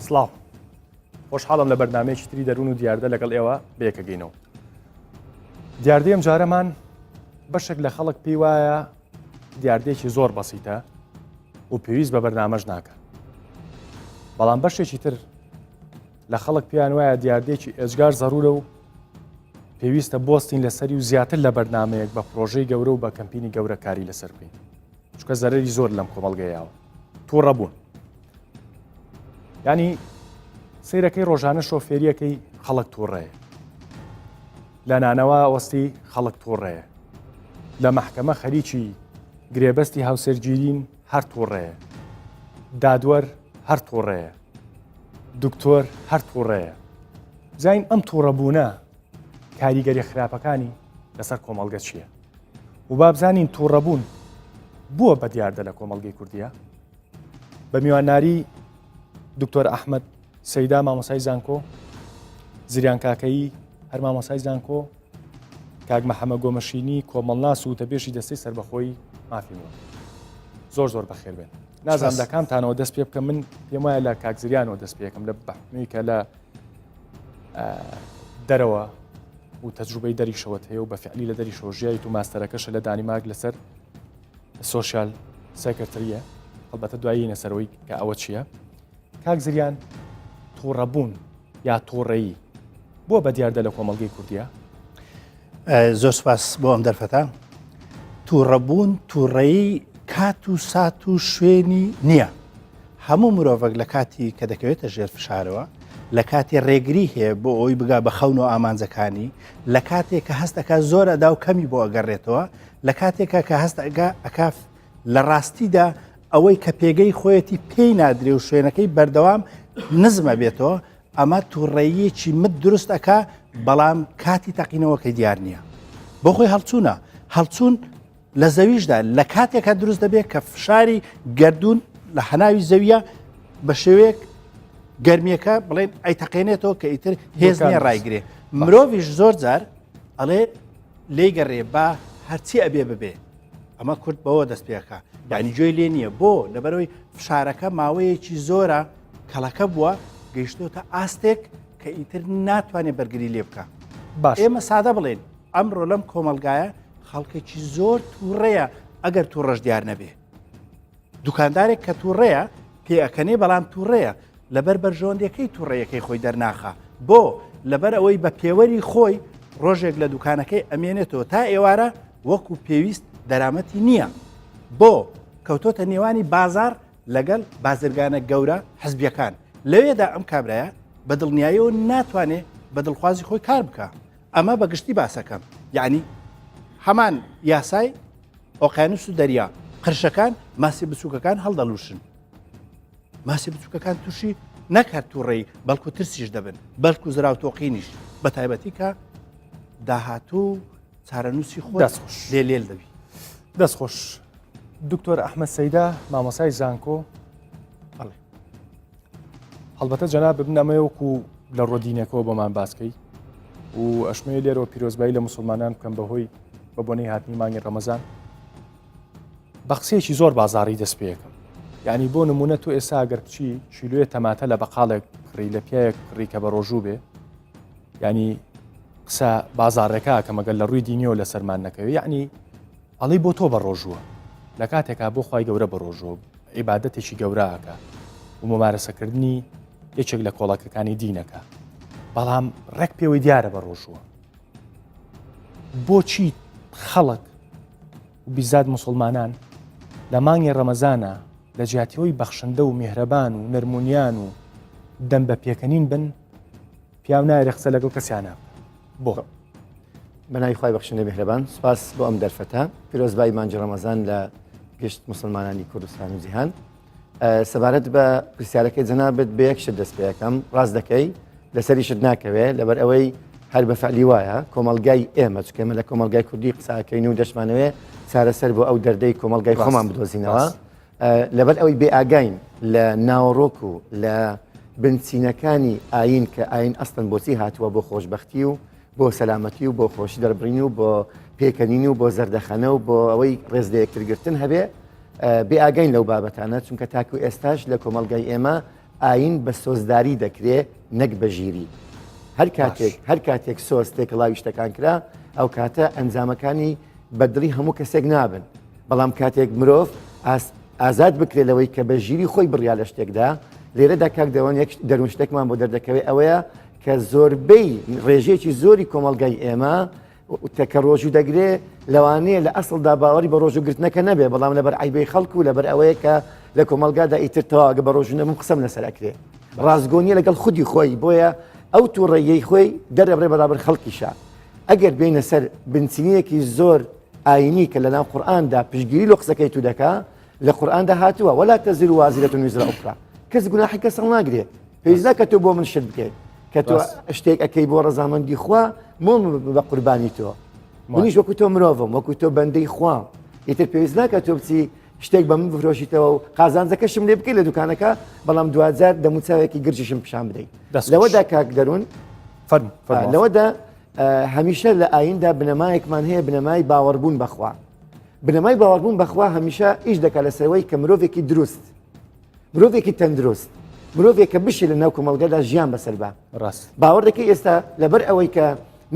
سڵاو خۆشحاڵم لە بەرنامەیەکی تری دەروون و دیاردە لەگەڵ ئێوە بەیەکەگەینەوە. دیاردەی ئەم جارەمان بەشێک لە خەڵک پێی وایە دیاردەیەکی زۆر بەسیتە و پێویست بە بەرنامەش ناکە. بەڵام بەشێکی تر لە خەڵک پێیان وایە دیاردەیەکی ئێجگار زەرورە و پێویستە بۆستین لەسەری و زیاتر لە بەرنامەیەک بە پرۆژەی گەورە و بە کەمپینی گەورە کاری لەسەر بکەین. چونکە زەرەری زۆر لەم کۆمەڵگەیەوە تووڕەبوون. ینی سیرەکەی ڕۆژانە شۆفێریەکەی خەڵک تووڕەیە، لە نانەوە وەستی خەڵک تووڕەیە، لە مەحکەمە خەریکی گرێبەستی هاوسەرگیرین هەر تووڕەیە، دادوەر هەر تووڕەیە، دکتۆر هەر تووڕەیە. زین ئەم تووڕەبوونە کاریگەری خراپەکانی لەسەر کۆمەڵگە چییە؟ و بابزانین تووڕەبوون بووە بە دیاردە لە کۆمەڵگەی کوردیە. بە میوانناری دکتۆر ئەحمەد سەیدا مامۆسای زانکۆ، زریان کاکەیی هەر مامۆسای زانکۆ، کاک مەحەمەد گۆمەشینی کۆمەڵناس و تەبێشی دەستەی سەربەخۆی مافیمەوە. زۆر زۆر بەخێر بێن. نازانم لە کامتانەوە دەست پێ بکەم، من پێم وایە لە کاک زریانەوە دەست پێکەم لە بەحمی کە لە دەرەوە و تەجروبەی دەریشەوەت هەیە و بە فعلی لە دەریشەوە ژیایت و ماستەرەکەشە لە دانیمارک لەسەر سۆشیال سێکرتریە. هەڵبەتە دوایینە سەرەوەی کە ئەوە چییە. کاک زریان تووڕەبوون یا تووڕەیی بۆ بە دیاردە لە کۆمەڵگەی کوردیە؟ زۆر سپاس بۆ ئەم دەرفەتە. تووڕەبوون تووڕەیی کات و سات و شوێنی نییە. هەموو مرۆڤک لە کاتی کە دەکەوێتە ژێر فشارەوە، لە کاتی ڕێگری هەیە بۆ ئەوی بگا بە خەون و ئامانجەکانی، لە کاتێک کە هەستەکە زۆر ئەدا و کەمی بۆ ئەگەڕێتەوە، لە کاتێکە کە هەست ئەکاف لە ڕاستیدا ئەوەی کە پێگەی خۆیەتی پێی نادرێ و شوێنەکەی بەردەوام نزمە بێتەوە، ئەمە تووڕەییەکی مت دروست ئەکا، بەڵام کاتی تەقینەوەکەی دیار نییە. بۆ خۆی هەڵچوونە هەڵچوون لە زەویشدا لە کاتێکە دروست دەبێت کە فشاری گردون لە هەناوی زەویە بە شێوەیەک گەرمیەکە بڵێن ئەیتەقێنێتەوە کە ئیتر هێز نییە ڕایگرێ. مرۆڤیش زۆر جار ئەڵێ لێی گەڕێ بە هەرچی ئەبێ ببێ. ئەمە کورد بەوە دەست پێەکە، یعنی گوێی لێ نییە. بۆ لەبەرەوەی فشارەکە ماوەیەکی زۆرە کەڵەکە بووە گەیشتۆتە ئاستێک کە ئیتر ناتوانێت بەرگری لێ بکە. ئێمە سادە بڵێن ئەمڕۆ لەم کۆمەلگایە خەڵکێکی زۆر تووڕەیە ئەگەر تووڕەش دیار نەبێ. دوکاندارێک کە تووڕەیە پێئەکەنێ، بەڵام تووڕەیە لەبەر بەرژەوەندەکەی تووڕەیەکەی خۆی دەرناخە. بۆ لەبەر ئەوەی بە پێوەری خۆی ڕۆژێک لە دوکانەکەی ئەمێنێتەوە تا ئێوارە وەکو پێویست دەرامەتی نییە. بۆ کەوتۆتە نێوانی بازار لەگەڵ بازرگانە گەورە حزبیەکان. لەوێدا ئەم کابرایە بە دڵنیاییەوە ناتوانێت بە دڵخوازی خۆی کار بکە. ئەمە بە گشتی باسەکەم، یعنی هەمان یاسای ئۆقیانوس و دەریا قرشەکان ماسی بچووکەکان هەڵدەلووشن. ماسی بچووکەکان تووشی نەکات تووڕێی، بەڵکو ترسیش دەبن، بەڵکو زراوتۆقینیش، بە تایبەتی کە داهاتوو چارەنووسی خۆ لێل دەبی. دەستخۆش. دکتۆر ئەحمەد سەیدا مامۆسای زانکۆ، هەڵبەتە جەناب ببنەمەوەکو لە ڕۆدینەکەەوە بۆمان باسکەی و ئەشمەیە لێرەوە پیرۆزبایی لە مسلمانان بکەم بەهۆی بە بۆنەی هاتنی مانگی ڕەمەزان. بە قسەیەکی زۆر بازاڕی دەست پێەکەم. یعنی بۆ نمونە تۆ ئێستا ئەگەر بچی چیلوێ تەماتە لە بەقاڵێک کڕی لە پیاەک کڕی کە بە ڕۆژوو بێ، ینی قسە بازارڕێکا کە مەگەل لە ڕووی دینیەوە لە سەرمان نەکەوێت، یعنی ئەڵی بۆ تۆ بە ڕۆژووە لە کاتێکا بۆ خی گەورە بە ڕۆژوە عیبادەتێکی گەوراکە و ممارەسەکردنی یەکێک لە کۆڵەکەکانی دینەکە، بەڵام ڕێک پێوەی دیارە بە ڕۆژووە. بۆچی خەڵک و بیزاد مسلمانان لە مانگی ڕەمەزانە لە جیاتیەوەی بەخشندە و میهرەبان و نەرمونیان و دەم بە پێکەنین بن، پیاو نایرێ قسە لەگەڵ کەسیانە بۆ بەناوی خوای بەخشندە میهرەبان. سپاس بۆ ئەم دەرفەتە پیرۆزبایی مانگی ڕەمەزان لە گشت مسلمانانی کوردستان و جیهان. سەبارەت بە پرسیارەکەی جەنابەت بە یەک شت دەست پێ یەکەم، ڕاست دەکەی، لەسەریشت ناکەوێت، لەبەر ئەوەی هەر بە فەعلی وایە کۆمەلگای ئێمە، چونکە ئێمە لە کۆمەلگای کوردی قساکەین و دەشمانەوێ چارەسەر بۆ ئەو دەردەی کۆمەلگای خۆمان بدۆزینەوە. لەبەر ئەوەی بێئاگاین لە ناوەڕۆک و لە بنچینەکانی ئاین کە ئاین ئەستن بۆچی هاتووە بۆ خۆشببختی و بۆ سەلامەتی و بۆ خۆشی دەربڕین و بۆ پێکەنین و بۆ زەردەخەنە و بۆ ئەوەی ڕێز لە یەکترگرتن هەبێ بێئاگەین لەو بابەتانە، چونکە تاکو ئێستاش لە کۆمەلگای ئێمە ئاین بە سۆزداری دەکرێت نەک بەژیری. هەر کاتێک سۆز تێکەڵاوی شتەکان کرا ئەو کاتە ئەنجامەکانی بەدڵی هەموو کەسێک نابن. بەڵام کاتێک مرۆڤ ئازاد بکرێت لەوەی کە بەژیری خۆی بڕیا لە شتێکدا لێرەدا کاک دەوان یەک دەروون شتێکمان بۆ دەردەکەوێت ئەوەیە کە زۆربەی ڕێژێکی زۆری کۆمەلگای ئێمە تەکە ڕۆژوو دەگرێت لەوانەیە لە ئەسڵدا باوەڕی بە ڕۆژوگرتنەکە نەبێ بەڵام لەبەر عیبەی خەڵکو و لەبەر ئەوەیە کە لە کۆمەلگادا ئیتر تەواگە بە ڕۆژوو نەبووم قسەم لەسەر ئەکرێ ڕازگۆنیە لەگەڵ خودی خۆی بۆیە ئەو تووڕێیەی خۆی دەرەبڕێ بەرابەر خەڵکیشە ئەگەر بینە سەر بنچینیەکی زۆر ئاینی کە لەناو قورئاندا پشتگیری لە قسەکەی تو دەکا لە قورئاندا هاتووە وەلا تەزیر وازرەتون ویزرا ئوخرا کەس گوناحی کەس ناگرێت پێویست ناکە تۆ بۆ من شت بکەیت کە تۆ شتێک ئەەکەی بۆ ڕەزامەندی خوا مۆم بە قوربانی تۆ منیش وەکو تۆ مرۆڤم وەکو تۆ بەندەی خوام ئیتر پێویست ناکە تۆ بچی شتێک بە من بفرۆشیتەوە و قازانجەکەشم لێ بکەیت لە دوکانەکە بەڵام دوجار دەموچاوێکی گرجشم پیشان بدەیت لەوەدا کاک دەروون لەوەدا هەمیشە لە ئایندا بنەمایەکمان هەیە بنەمای باوەڕبوون بەخوا بنەمای باوەڕبوون بەخوا هەمیشە ئیش دەکات لەسەرەوەی کە مرۆڤێکی دروست مرۆڤێکی تەندروست مرۆڤێک کە بشی لە ناو کۆمەڵگەدا ژیان بەسەر بە باوەڕ دەکەی ئێستا لەبەر ئەوەی کە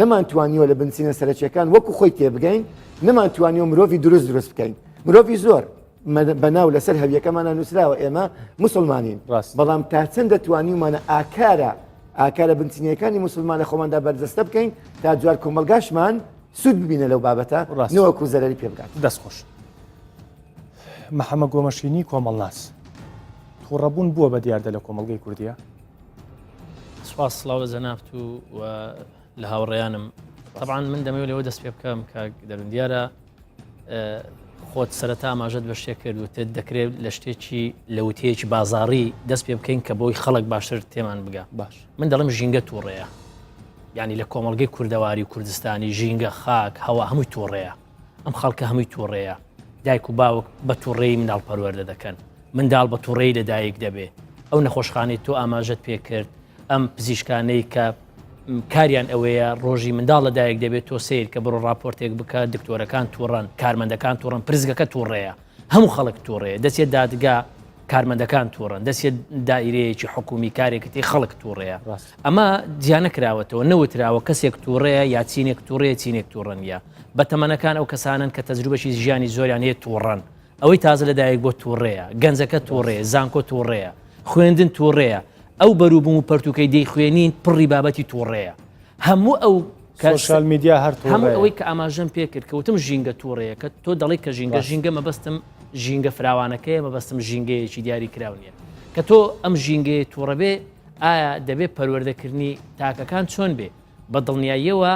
نەمانتوانیوە لە بنچینە سەرچیەکان وەکو خۆی تێبگەین نەمانتوانیوە مرۆڤی دروست بکەین مرۆڤی زۆر بەناو لەسەر هەویەکەمانە نووسراوە ئێمە موسڵمانین بەڵام تا چەند دەتوانیمانە ئاکارە بنچینیەکانی موسڵمانە خۆماندا بەردەستە بکەین تا جوار کۆمەلگاشمان سوود ببینە لەو بابەتە نەوەکو زەرەری پێ بکات دەستخۆش محەممەد گۆمەشینی کۆمەڵناس تووڕەبوون بووە بە دیاردە لە کۆمەڵگەی کوردیە سواس سڵاو لە جەنابت و لە هاوڕێیانم طبعاً من دەمەوێت لەوە دەست پێ بکەم کاک دەروون دیارە خۆت سەرەتا ئاماژەت بە شتێک کرد و تێت دەکرێت لە شتێکی لە وتەیەکی بازاڕی دەست پێ بکەین کە بۆی خەڵک باشتر تێمان بگا باش من دەڵم ژینگە تووڕەیە یعنی لە کۆمەڵگەی کوردەواری و کوردستانی ژینگە خاک هەوا هەمووی تووڕەیە ئەم خەڵکە هەمووی تووڕەیە دایک و باوک بە تووڕێی منداڵ پەروەردە دەکەن منداڵ بە تووڕێی لەدایک دەبێ ئەو نەخۆشخانەی تۆ ئاماژەت پێ کرد ئەم پزیشکانەی کە کاریان ئەوەیە ڕۆژی منداڵ لەدایک دەبێت تۆ سیر کە بڕۆ راپۆرتێک بکە دکتۆرەکان تووڕەن کارمەندەکان تووڕەن پرزگەکە تووڕەیە هەموو خەڵک تووڕەیە دەچێت دادگا کارمەندەکان تووڕەن دەچێت دائیرەیەکی حکومی کارێکتی خەڵک تووڕەیە ئەمە جیانە کراوەتەوە نەوتراوە کەسێک تووڕەیە یا چینێک تووڕەیە چینێک تووڕەنە بە تەمەنەکان ئەو کەسانن کە تەجروبەشی ژیانی زۆریان هەیە تووڕەن ئەوەی تازە لەدایک بۆ تووڕەیە گەنجەکە تووڕەیە زانکۆ تووڕەیە خوێندن تووڕەیە ئەو بەروبووم و پەرتوکەی دەی خوێنین پڕی بابەتی تووڕەیە هەموو ئەو سوشال میدیا هەر هەموو ئەوەی کە ئاماژەم پێ کرد کەوتم ژینگە تووڕەیە کە تۆ دەڵی کە ژینگە مەبەستم ژینگە فراوانەکەیە مەبەستم ژینگەیەکی دیاری کراونیە کە تۆ ئەم ژینگەیە تووڕەبێ ئایا دەبێت پەروەردەکردنی تاکەکان چۆن بێ بە دڵنیاییەوە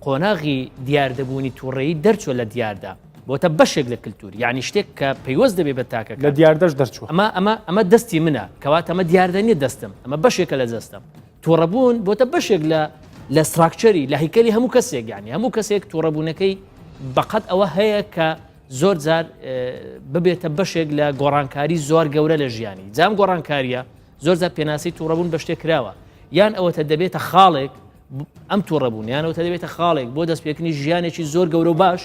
قۆناغی دیاردەبوونی تووڕەیی دەرچوە لە دیاردا بۆتە بەشێک لە کللتور یعنی شتێک کە پەیوەست دەبێت بە تاکەکە لە دیاردەش دەرچوە ئەمە دەستی منە کەوات ئەمە دیاردەنیە دەستم ئەمە بەشێکە لە دەستم تووڕەبوون بۆتە بەشێک لە ستراکچەری لە هیکەلی هەموو کەسێک یعنی هەموو کەسێک تووڕەبوونەکەی بەقەت ئەوە هەیە کە زۆر جار ببێتە بەشێک لە گۆڕانکاری زۆر گەورە لە ژیانی جام گۆڕانکاریە زۆر جار پێناسی تووڕەبوون بە شتێک کراوە یان ئەوەتە دەبێتە خاڵێک ئەم تووڕەبوون یانەوەتە دەبێتە خاڵێک بۆ دەستپێکردنی ژیانێکی زۆر گەورە و باش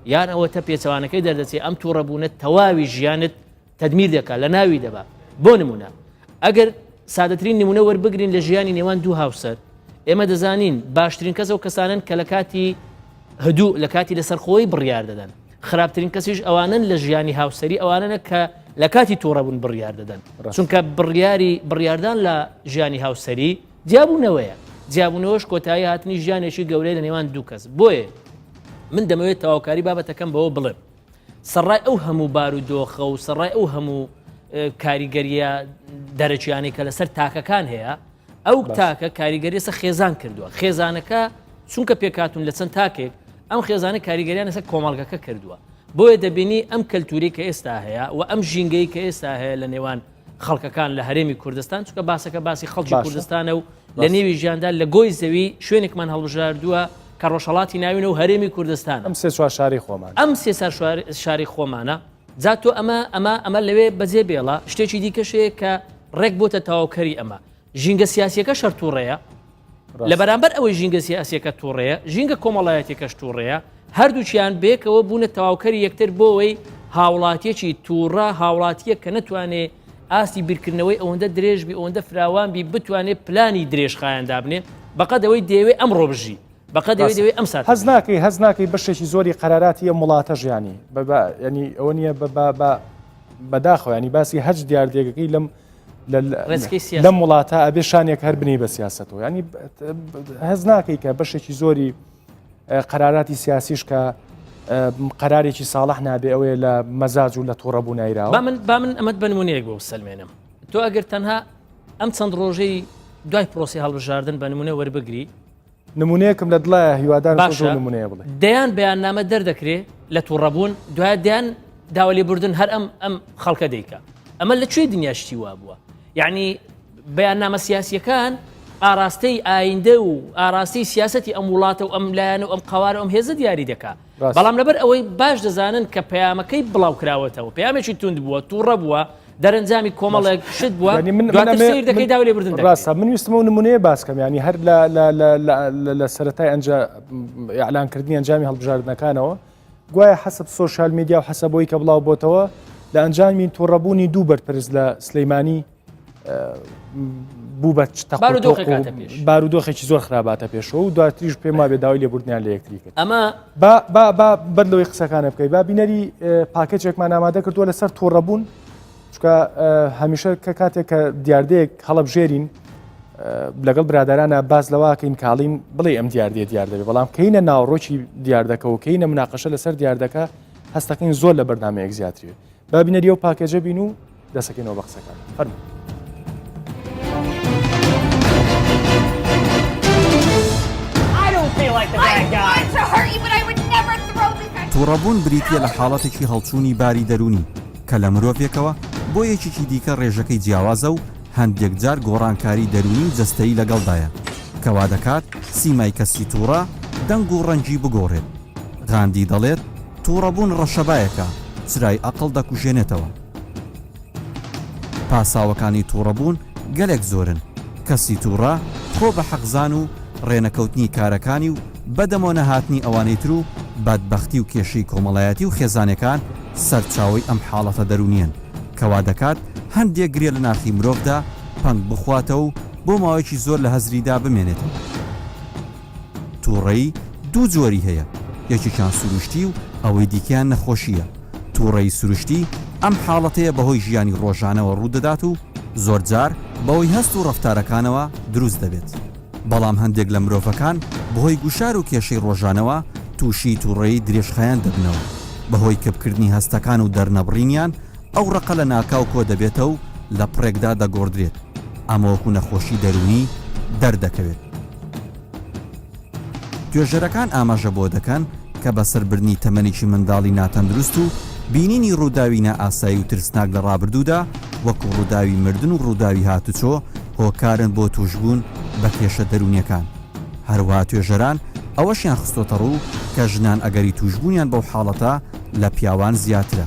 یان ئەوەتە پێچەوانەکەی دەردەچێت ئەم تووڕەبوونە تەواوی ژیانت تەدمیر دەکات لە ناوی دەبا بۆ نمونە ئەگەر سادەترین نمونە وەربگرین لە ژیانی نێوان دوو هاوسەر ئێمە دەزانین باشترین کەس ئەو کەسانن کە لە کاتی هەدوو لە کاتی لەسەرخۆی بڕیار دەدەن خراپترین کەسیش ئەوانن لە ژیانی هاوسەری ئەوانە کە لە کاتی تووڕەبوون بڕیار دەدەن چونکە بڕیاردان لە ژیانی هاوسەری جیابوونەوەیە جیابوونەوەش کۆتایی هاتنی ژیانێکی گەورەی لە نێوان دوو کەس بۆیە من دەمەوێت تەواوکاری بابەتەکەم بەوە بڵێم سەڕای ئەو هەموو بارودۆخە و سەڕای ئەو هەموو کاریگەریە دەرەچیانێک کە لەسەر تاکەکان هەیە ئەو تاکە کاریگەریسە خێزان کردووە خێزانەکە چونکە پێکاتون لە چەند تاکێک ئەم خێزانە کاریگەریان لەسەر کۆمەڵگەکە کردووە بۆیە دەبینی ئەم کەلتوری کە ئێستا هەیە و ئەم ژینگەی کە ئێستا هەیە لە نێوان خەڵکەکان لە هەرێمی کوردستان چونکە باسەکە باسی خەڵکی کوردستانە و لە نێوی ژیاندا لە گۆی زەوی شوێنێکمان هەڵبژاردووە کە ڕۆژهەڵاتی ناوینە و هەرێمی کوردستان ئەم سێ چوار شاری خۆمان ئەم سێ شاری خۆمانە جاتۆ ئەمە لەوێ بەجێ بێڵە شتێکی دیکەشەیە کە ڕێک بۆتە تەواوکەری ئەمە ژینگە سیاسیەکە شەر تووڕەیە لە بەرامبەر ئەوەی ژینگە سیاسیەکە تووڕەیە ژینگە کۆمەڵایەتێکەش تووڕەیە هەردووچیان بێکەوە بوونە تەواوکەری یەکتر بۆەوەی هاوڵاتیەکی تووڕە هاوڵاتیە کە نەتوانێت ئاستی بیرکردنەوەی ئەوەندە درێژ بی ئەوەندە فراوان بی بتوانێت پلانی درێژ خایان دابنێ بەقەدەوەی دەیەوێت ئەمڕۆ بژی بەقەدەوەی دەوێت ئەم سات هەز ناکەی بەشێکی زۆری قەراراتی ئەم وڵاتە ژیانی ینی ئەوە نییە بەداخەوە ینی باسی هەج دیاردێکەکەی لەم وڵاتە ئەبێ شانێک هەر بنی بە سیاستەوە ینی هەز ناکەی کە بەشێکی زۆری قەراراتی سیاسیش کە قەرارێکی ساڵح نابێ ئەوەیە لە مەزاج و لە تووڕەبوو نایراوە با من ئەمەد بە نمونەیەک بۆ سلمێنم تۆ ئەگەر تەنها ئەم چەند ڕۆژەی دوای پرۆسی هەڵبژاردن بە نمونە وەربگری نمونەیەکم لە دڵایە هیوادار نمونەیە بڵێ دەیان بەیاننامە دەردەکرێت لە تووڕەبوون دوای دیان داوا لێبوردن هەر ئەم خەڵکە دەیکە ئەمە لەکوێ دنیاشتی وا بووە یعنی بەیاننامە سیاسیەکان ئاراستەی ئایندە و ئاراستی سیاسەتی ئەم وڵاتە و ئەم لایەن و ئەم قوارە ئەم هێزە دیاری دەکات بەڵام لەبەر ئەوەی باش دەزانن کە پەیامەکەی بڵاو کراوەتەوە پەیامێکی تونند بووە تووڕە بووە دەرەنجامی کۆمەڵێک شت بووە سیر دەکەی داوا لێبوردن ڕاستە من ویستمە و نمونەیە باسکەم ینی هەر لە سەرەتای ئەعلانکردنی ئەنجامی هەڵبژاردنەکانەوە گوایە حەسب سۆشال میدیا و حەسەبەوەی کە بڵاو بۆتەوە لە ئەنجامی تووڕەبوونی دوو بەرپرس لە سلەیمانی بوو بە بارودۆخێکی زۆر خراپاتە پێشەوە و دواتریش پێم وابێ داوای لێبوردنیان لە یەکتری کرد ئەمە بەرلەوەی قسەکانە بکەی با بینەری پاکێجێکمان ئامادە کردووە لەسەر تووڕەبوون چکە هەمیشە کە کاتێک کە دیاردەیەک هەڵەبژێرین لەگەڵ برادرانە باز لەواکەین کاڵین بڵێ ئەم دیاردێ دیار دەبێت بەڵام کەینە ناوڕۆکی دیاردەکە و کەینە مناقەشە لەسەر دیاردەکە هەستەکەین زۆر لە بەردامەیەک زیاترێت با بینەری ئەو پاکێجە بین و دەسەکەینەوە بە قسەکان فەرموو. تووڕەبوون بریتە لە حاڵەتێکی هەڵچوونی باری دەرونی کە لە مرۆڤێکەوە بۆ یەکێکی دیکە ڕێژەکەی جیاوازە و هەندێک جار گۆڕانکاری دەرونی و جەستەیی لەگەڵدایە کەوا دەکات سیمای کەسی تووڕە دەنگ و ڕەنجی بگۆڕێت. غاندی دەڵێت تووڕەبوون ڕەشەبایەکە چرای ئەقڵ دەکوژێنێتەوە. پاساوەکانی تووڕەبوون گەلێک زۆرن. کەسی تووڕە خۆ بە حەقزان و ڕێنەکەوتنی کارەکانی و بەدەمۆ نەهاتنی ئەوانەی تر و بەدبەختی و کێشەی کۆمەڵایەتی و خێزانەکان سەرچاوی ئەم حاڵەتە دەرونیان کەوا دەکات هەندێک گرێ لە ناخی مرۆڤدا پەنگ بخواتەوە و بۆ ماوەیەکی زۆر لە هەزریدا بمێنێتەوە. تووڕەیی دوو جۆری هەیە، یەکێکیان سروشتی و ئەوەی دیکەیان نەخۆشیە. تووڕەیی سروشتی ئەم حاڵەتەیە بەهۆی ژیانی ڕۆژانەوە ڕوودەدات و زۆرجار بەهۆی هەست و ڕەفتارەکانەوە دروست دەبێت. بەڵام هەندێک لە مرۆڤەکان بەهۆی گوشار و کێشەی ڕۆژانەوە تووشی تووڕەیی درێژخایان دەبنەوە. بەهۆی کەپکردنی هەستەکان و دەرنەبڕینیان ئەو ڕقە لە ناکاو کۆ دەبێتە و لە پڕێکدا دەگۆڕدرێت. ئەمەوەکو نەخۆشی دەرونی دەردەکەوێت. توێژەرەکان ئاماژە بۆ دەکەن کە بەسەربردنی تەمەنێکی منداڵی ناتەندروست و بینینی ڕووداوی نائاسایی و ترسناک لە ڕابردوودا وەکو ڕووداوی مردن و ڕووداوی هاتوچۆ هۆکارن بۆ توشبوون بە کێشە دەرونیەکان. هەروەها توێژەران ئەوەشیان خستۆتە ڕوو کە ژنان ئەگەری توشبوونیان بەو حاڵەتە لە پیاوان زیاترە.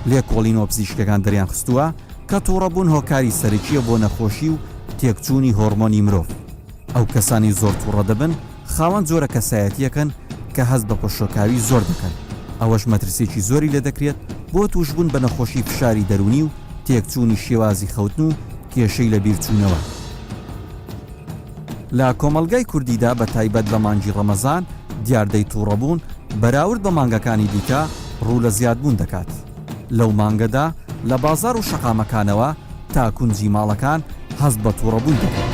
لێکۆڵینەوە پزیشکەکان دەریان خستووە کە تووڕەبوون هۆکاری سەرەکیە بۆ نەخۆشی و تێکچوونی هۆرمۆنی مرۆڤ. ئەو کەسانی زۆر تووڕە دەبن خاوەن جۆرە کەسایەتیەکەن کە هەست بە پۆشۆکاوی زۆر دەکەن. ئەوەش مەترسێکی زۆری لێ دەکرێت بۆ توشبوون بە نەخۆشی فشاری دەرونی و تێکچوونی شێوازی خەوتن و کێشەی لە بیرچوونەوە. لە کۆمەلگای کوردیدا بە تایبەت بە مانگی ڕەمەزان دیاردەی تووڕەبوون بەراورد بە مانگەکانی دیکە ڕوو لە زیادبوون دەکات. لەو مانگەدا لە بازار و شەقامەکانەوە تا کونجی ماڵەکان هەست بە تووڕەبوون دەکات.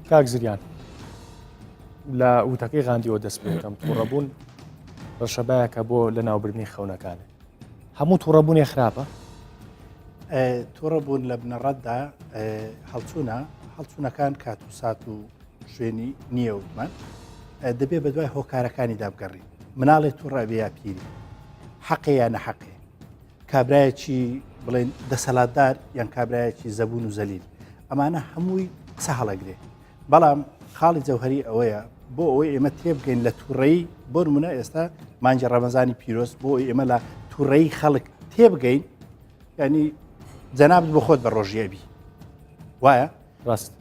کاک زریان لە وتەکەی غاندیەوە دەست پێکەم تووڕەبوون ڕەشەبایەکە بۆ لە ناوبردنی خەونەکانە. هەموو تووڕەبوونی خراپە؟ تووڕەبوون لە بنەڕەتدا هەڵچوونەکان کات و سات و شوێنی نییە وتمان دەبێت بە دوای هۆکارەکانی دابگەڕین. مناڵێت تووڕە بێ یا پیری حەقێ یا نەحەقێ، کابرایەکی بڵێن دەسەڵاتدار یان کابرایەکی زەبوون و زەلیل، ئەمانە هەمووی قسە هەڵەگرێ. بەڵام خاڵی جەوهەری ئەوەیە بۆ ئەوەی ئێمە تێبگەین لە تووڕەیی بۆ نمونە ئێستا مانگی ڕەمەزانی پیرۆست بۆ ئێمە لە تووڕەیی خەڵک تێبگەین، ینی جەنابت بۆ خۆت بە ڕۆژیەبی وایە ڕاست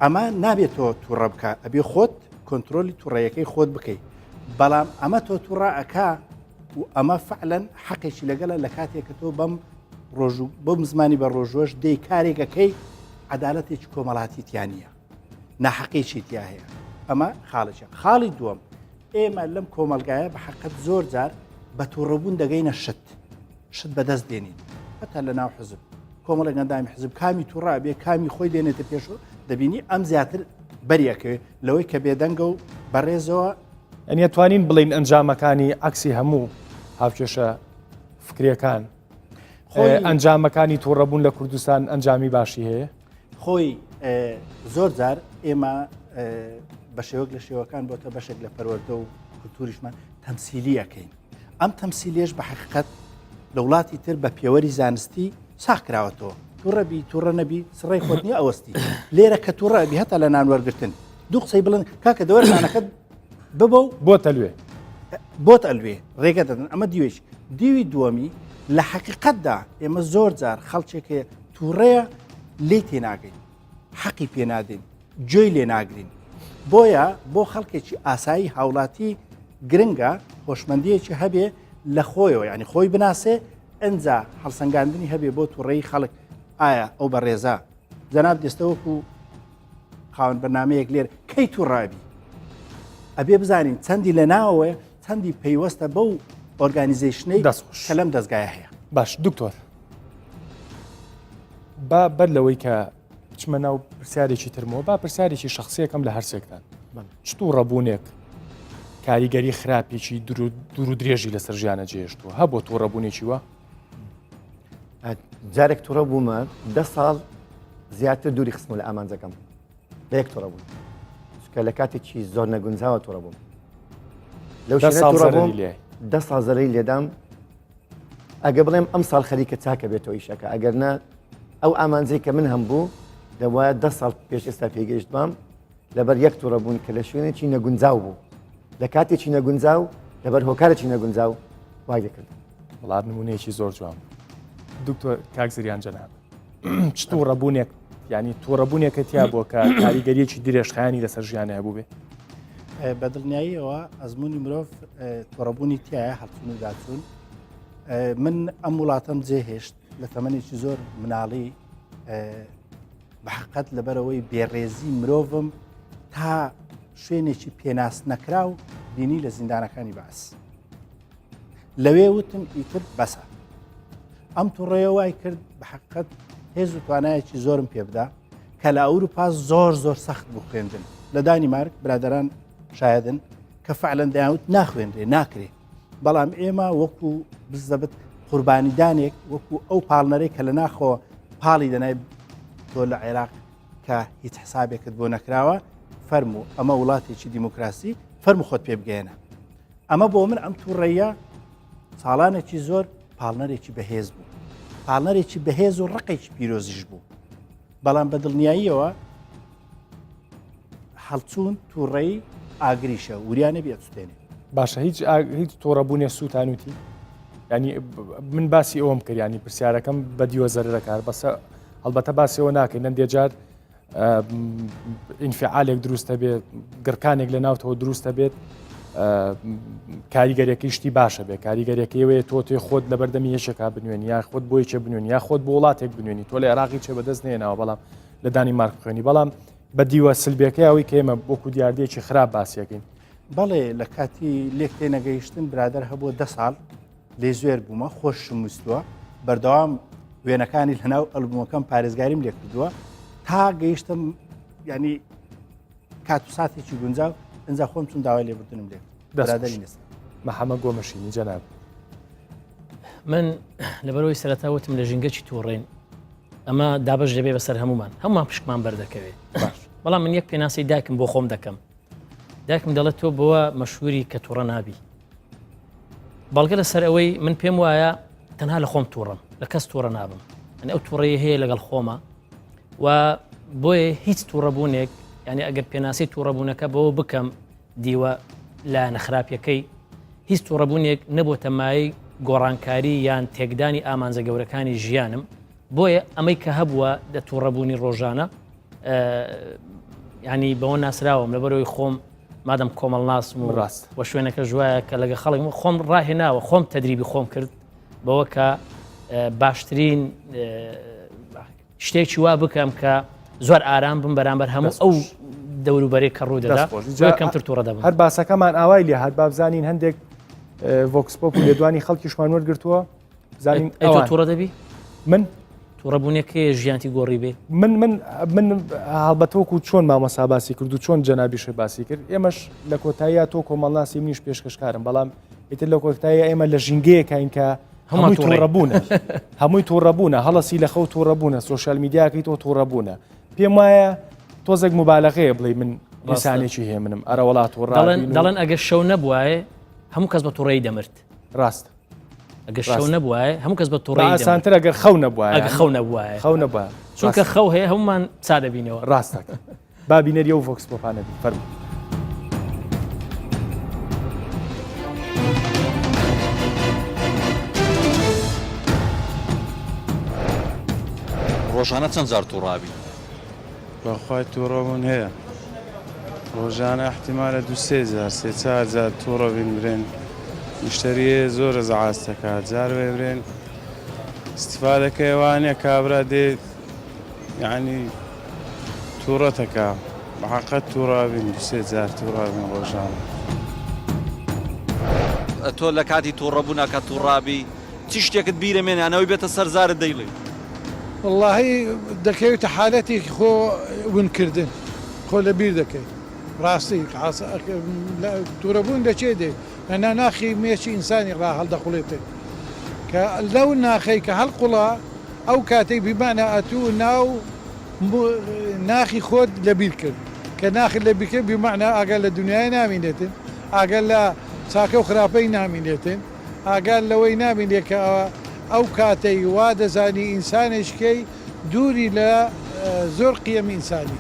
ئەمە نابێت تۆ تووڕە بکە، ئەبێ خۆت کۆنتترۆلی تووڕەیەکەی خۆت بکەیت. بەڵام ئەمە تۆ تووڕە ئەکا و ئەمە فعلەن حەقێکی لەگەڵە لە کاتێککە تۆ بەم زمانی بە ڕۆژۆش دەی کارێکەکەی عەدالەتێکی کۆمەڵاتی تیانە ناحەقێکی تیا هەیە ئەمە خاڵێکە خاڵی دووەم ئێمە لەم کۆمەلگایە بە حقت زۆر جار بە تووڕەبوون دەگەینە شت بەدەست دێنین هەتا لە ناو حزب کۆمەڵێک ئەندامی حزب کامی تووڕا بێ کامی خۆی دێنێتە پێشەوە دەبینی ئەم زیاتر بەریەکەوێ لەوەی کە بێدەنگە و بەڕێزەوە ئەنیە توانین بڵین ئەنجامەکانی عکسی هەموو هاوکێشە فکرەکان ئەنجامەکانی تووڕەبوون لە کوردستان ئەنجامی باشی هەیە خۆی زۆر جار ئێمە بە شێوەک لە شێوەکان بۆتە بەشێک لە پەروەردە و کولتوریشمان تەمسیلیەکەین ئەم تەمسیلێش بە حقیقەت لە وڵاتی تر بە پێوەری زانستی ساخراوەتەوە تووڕەبی تووڕە نەبی سڕی خۆت نیە ئەوەستی لێرە کە تووڕەبی هەتا لە نانوەرگتن دوو قسەی بڵن کاکە دەوەرمانەکەت ببە و بۆتە لوێ بۆت ئەلوێ ڕێگە دەدەن ئەمە دیوێش دیوی دووەمی لە حقیقەتدا ئێمە زۆر جار خەڵکێکە تووڕەیە لێ تێناگەین حەقی پێنادەین گوێی لێ ناگرین بۆیە بۆ خەڵکێکی ئاسایی هاوڵاتی گرنگە خۆشمەندیەکی هەبێ لە خۆیەوە یعنی خۆی بناسێ ئەنجا هەڵسەنگاندنی هەبێ بۆ تووڕەی خەڵک ئایا ئەو بە ڕێزا جەناب دەستەوەکو خاوەن بەرنامەیەک لێر کەی تووڕابی ئەبێ بزانین چەندی لە ناوەیە چەندی پەیوەستە بەو ئۆرگانیزیشنەی کە لەم دەستگایە هەیە باش دکتۆر با بەر لەوەی کە چمە ناو پرسیارێکی ترمەوە با پرسیارێکی شخصیەکەم لە هەرسێکتان چتو ڕەبوونێک کاریگەری خراپێکی دوور و درێژی لەسەر ژیانە جێشتووە هەبوو تۆ ڕەبوونێکی وە جارێک تووڕە بوومە 10 ساڵ زیاتر دووری خستم لە ئامانجەکەم لە یەک تووڕە بوون کە لە کاتێکی زۆر نەگونجاوە تووڕە بووم لەو 10 ساڵ زەرەی لێدام ئەگە بڵێم ئەم ساڵ خەریکە چاکە بێتەوە ئیشەکە ئەگەر نە ئەو ئامانجەی کە من هەم بوو دەوایە 10 ساڵ پێش ئێستا پێگەیشت بام لەبەر یەک تووڕە بوون کە لە شوێنێکی نەگونجاو بوو لە کاتێکی نەگونجاو لەبەر هۆکارێکی نەگونجاو وای دەکرد وڵات نمونەیەکی زۆر جوان دکتۆر کاکزریان جەناب چتو ڕەبوونێک ینی تووڕەبوونێکە تیا بووە کە کاریگەریەکی درێژخایانی لەسەر ژیانە هەبوو بێ بەدڵنیاییەوە ئەزمموی مرۆڤ تووڕەبوونی تایە هەڵچون و داچوون من ئەم وڵاتەم جێهێشت لە تەمەنێکی زۆر مناڵی بەحقەت لەبەرەوەی بێڕێزی مرۆڤم تا شوێنێکی پێناس نەکرا و بینی لە زیندانەکانی باس لەوێ وتم ئیتر بەسە ئەم تووڕێە وای کرد بەحقەت هێز و توانایەکی زۆرم پێ بدا کە لە ئەوروپا زۆر سەخت بوو خوێندن لە دانیمارک برادەران شایدن کە فعلەن دەیانوت ناخوێنرێ ناکرێ بەڵام ئێمە وەکو بزەبت قوربانیدانێک وەکو ئەو پاڵنەرەی کە لە ناخۆ پاڵی دەنای تۆ لە عێراق کە هیچ حسابێکت بۆ نەکراوە فەرموو ئەمە وڵاتێکی دیموکراسی فەرمو خۆت پێ بگەێنە ئەمە بۆ من ئەم تووڕەیە ساڵانێکی زۆر پاڵنەرێکی بەهێز بوو پاڵنەرێکی بەهێز و ڕقێکی پیرۆزیش بوو بەڵام بە دڵنیاییەوە هەڵچوون تووڕەی ئاگریشە وریانە بێتستێنێ باشە هیچ تۆڕەبوونێ سووتانوتی ینی من باسی ئەوم کردیانی پرسیارەکەم بە دیوە زەرەکار بەسە هەڵبەتە باسیەوە ناکەین نەندێجار ئینفعالێک دروستە بێت گڕکانێک لە ناوتەوە دروستە بێت کاریگەریەکەی شتی باشە بێت کاریگەریەکەیەوەیە تۆ توێ خۆت لە بەردەمی یەشێکا بنوێنی یا خۆت بۆی چێ بنوێنی یا خۆت بۆ وڵاتێک بنوێنی تۆ لە عێراقی چێ بەدەست نێنەوە بەڵام لە دانیمارک خوێنی بەڵام بە دیوە سلبیەکەی ئەوەی کە ئێمە بۆکو دیاردەیەکی خراپ باسیەکەین بەڵێ لە کاتی لێک تێنەگەیشتن برادەر هەبوو 10 ساڵ لێ زوێر بوومە خۆشم ویستووە بەردەوام وێنەکانی لەناو ئەلبومەکەم پارێزگاریم لێ کردووە تا گەیشتم ینی کات و ساتێکی گونجاو ئەنجا خۆم چون داوای لێبوردنم لێ برادەری نست محەممەد گۆمەشینی جەناب من لەبەرەوەی سەرەتا وتم لە ژینگەی تووڕێن ئەمە دابش دەبێ بەسەر هەمومان پشکمان بەردەکەوێت بەڵام من یەک پێناسی دایکم بۆ خۆم دەکەم دایکم دەڵێت تۆ بەوە مەشهوری کە تووڕە نابی بەڵگە لەسەر ئەوەی من پێم وایە تەنها لە خۆم تووڕم لە کەس تووڕە نابم ئەو تووڕەیە هەیە لەگەڵ خۆمە و بۆیە هیچ تووڕەبوونێک ینی ئەگەر پێناسی تووڕەبوونەکە بەوە بکەم دیوە لە نەخراپیەکەی هیچ تووڕەبوونێک نەبووە مای گۆڕانکاری یان تێکدانی ئامانجە گەورەکانی ژیانم بۆیە ئەمەی کە هەبووە لە تووڕەبوونی ڕۆژانە ینی بەوە ناسراوم لەبەرەوەی خۆم مادەم کۆمەڵ ناسم و ڕاست. وە شوێنەکە ژوایە کە لەگە خەڵک خۆم ڕاهێناوە خۆم تەدریبی خۆم کرد بەوە کە باشترین شتێکی وا بکەم کە زۆر ئارام بم بەرامبەر هەموو ئەو دەوروبەرێک کە ڕوو دەدا کەمتر تووڕە دەبم. هەر باسەکەمان ئاوای لێ هەر بابزانین هەندێک ڤۆکسپۆپ و لێدوانی خەڵکیشمان وەرگرتووە زانین ئەو تووڕە دەبی من تووڕەبوونەکەی ژیانتی گۆڕی بێ من هەڵبەتەوەکو چۆن مامەسا باسی کرد و چۆن جەنابیشە باسی کرد ئێمەش لە کۆتاییە تۆ کۆمەڵناسی منیش پێشکەشکارم بەڵام ئیتر لە کۆتاییە ئێمە لە ژینگەیەکین کە هەمووی تووڕەبوونە هەمووی تووڕەبوونە هەڵەسی لە خەو تووڕەبوونە سوۆشال میدیاکەی تۆ تووڕەبوونە پێم وایە تۆزێک مبالەغەیە بڵێ من ئینسانێکی هەیە منم ئەرە وڵات دەڵێن ئەگەر شەو نەبووایە هەموو کەس بە تووڕەیی دەمرد ڕاست ئەگەر شەو نەبووایە هەموو کەس بە تووڕەیی ئاسانتر ئەگەر خەو نەبووە ئەگە خەو نەبووایە خەو نەبووە چونکە خەو هەیە هەمومان چا دەبینەوە ڕاستەکە بابینەریە و ڤۆکسپۆپانەبی فەرموو ڕۆژانە چەند جار تووڕابی بەخوای تووڕەبوون هەیە ڕۆژانە احتیمالە 2-3 جار تووڕەبین برێن مشتریە زۆر زەعاستەکە جار وێ برێن استفادەکەی وانە کابرا دێ یعنی تووڕەتەکە بەحەقەت تووڕابین 2-3 جار تووڕابین ڕۆژانە. تۆ لە کاتی تووڕەبوونا کە تووڕابی چی شتێکت بیرەمێنانەوەی بێتە سەرزارت دەیڵێ واللهی دەکەوێتە حالەتێکی خۆ ونکردن خۆ لە بیر دەکەیت ڕاستی تووڕەبوون دەچێ دێ ئەنا ناخی مێچی ئینسانی ڕا هەڵدەقوڵێتێ کە لەو ناخەی کە هەڵقوڵا ئەو کاتێک بیمانە ئەتوو ناو ناخی خۆت لەبیر کرد کە ناخی لە بیکرد بیمانە ئاگەر لە دنیای نامینێتن ئاگەر لە چاکە و خراپەی نامینێتن ئاگەر لەوەی نامینێت کە ئەو کاتەی وا دەزانی ئینسانێشکەی دووری لە زۆر قیەم ئینسانی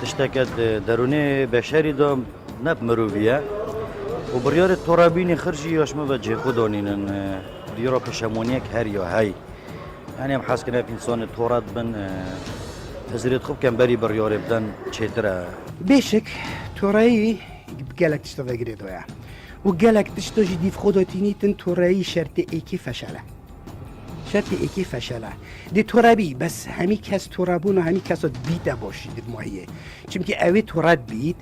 تشتێکت دەرونێ بەشەری دۆم نەب مرۆڤیە و بڕیارت تۆڕابینی خرجی وەشمە بە جێخودۆنینن دیڕۆ پەشەمونیەک هەریۆ هەی یعنی ئەم حەسکەنە ئینسانت تۆڕات بن هەزرێت خوب کەم بەری بڕیارێ بدەن چێترە بێشک تۆڕایی گەلک تشتە دەگرێتەوە و گەلک تشتۆژی دیف خۆدۆتینیتن تۆڕایی شەرتی ئێکی فەشەلە شەرتی ئێکی فەشەلە دی تۆڕابی بەس هەمی کەس تۆڕابوون و هەمی کەسۆت بیتە بۆشی دمایە چونکی ئەوێ تۆڕات بیت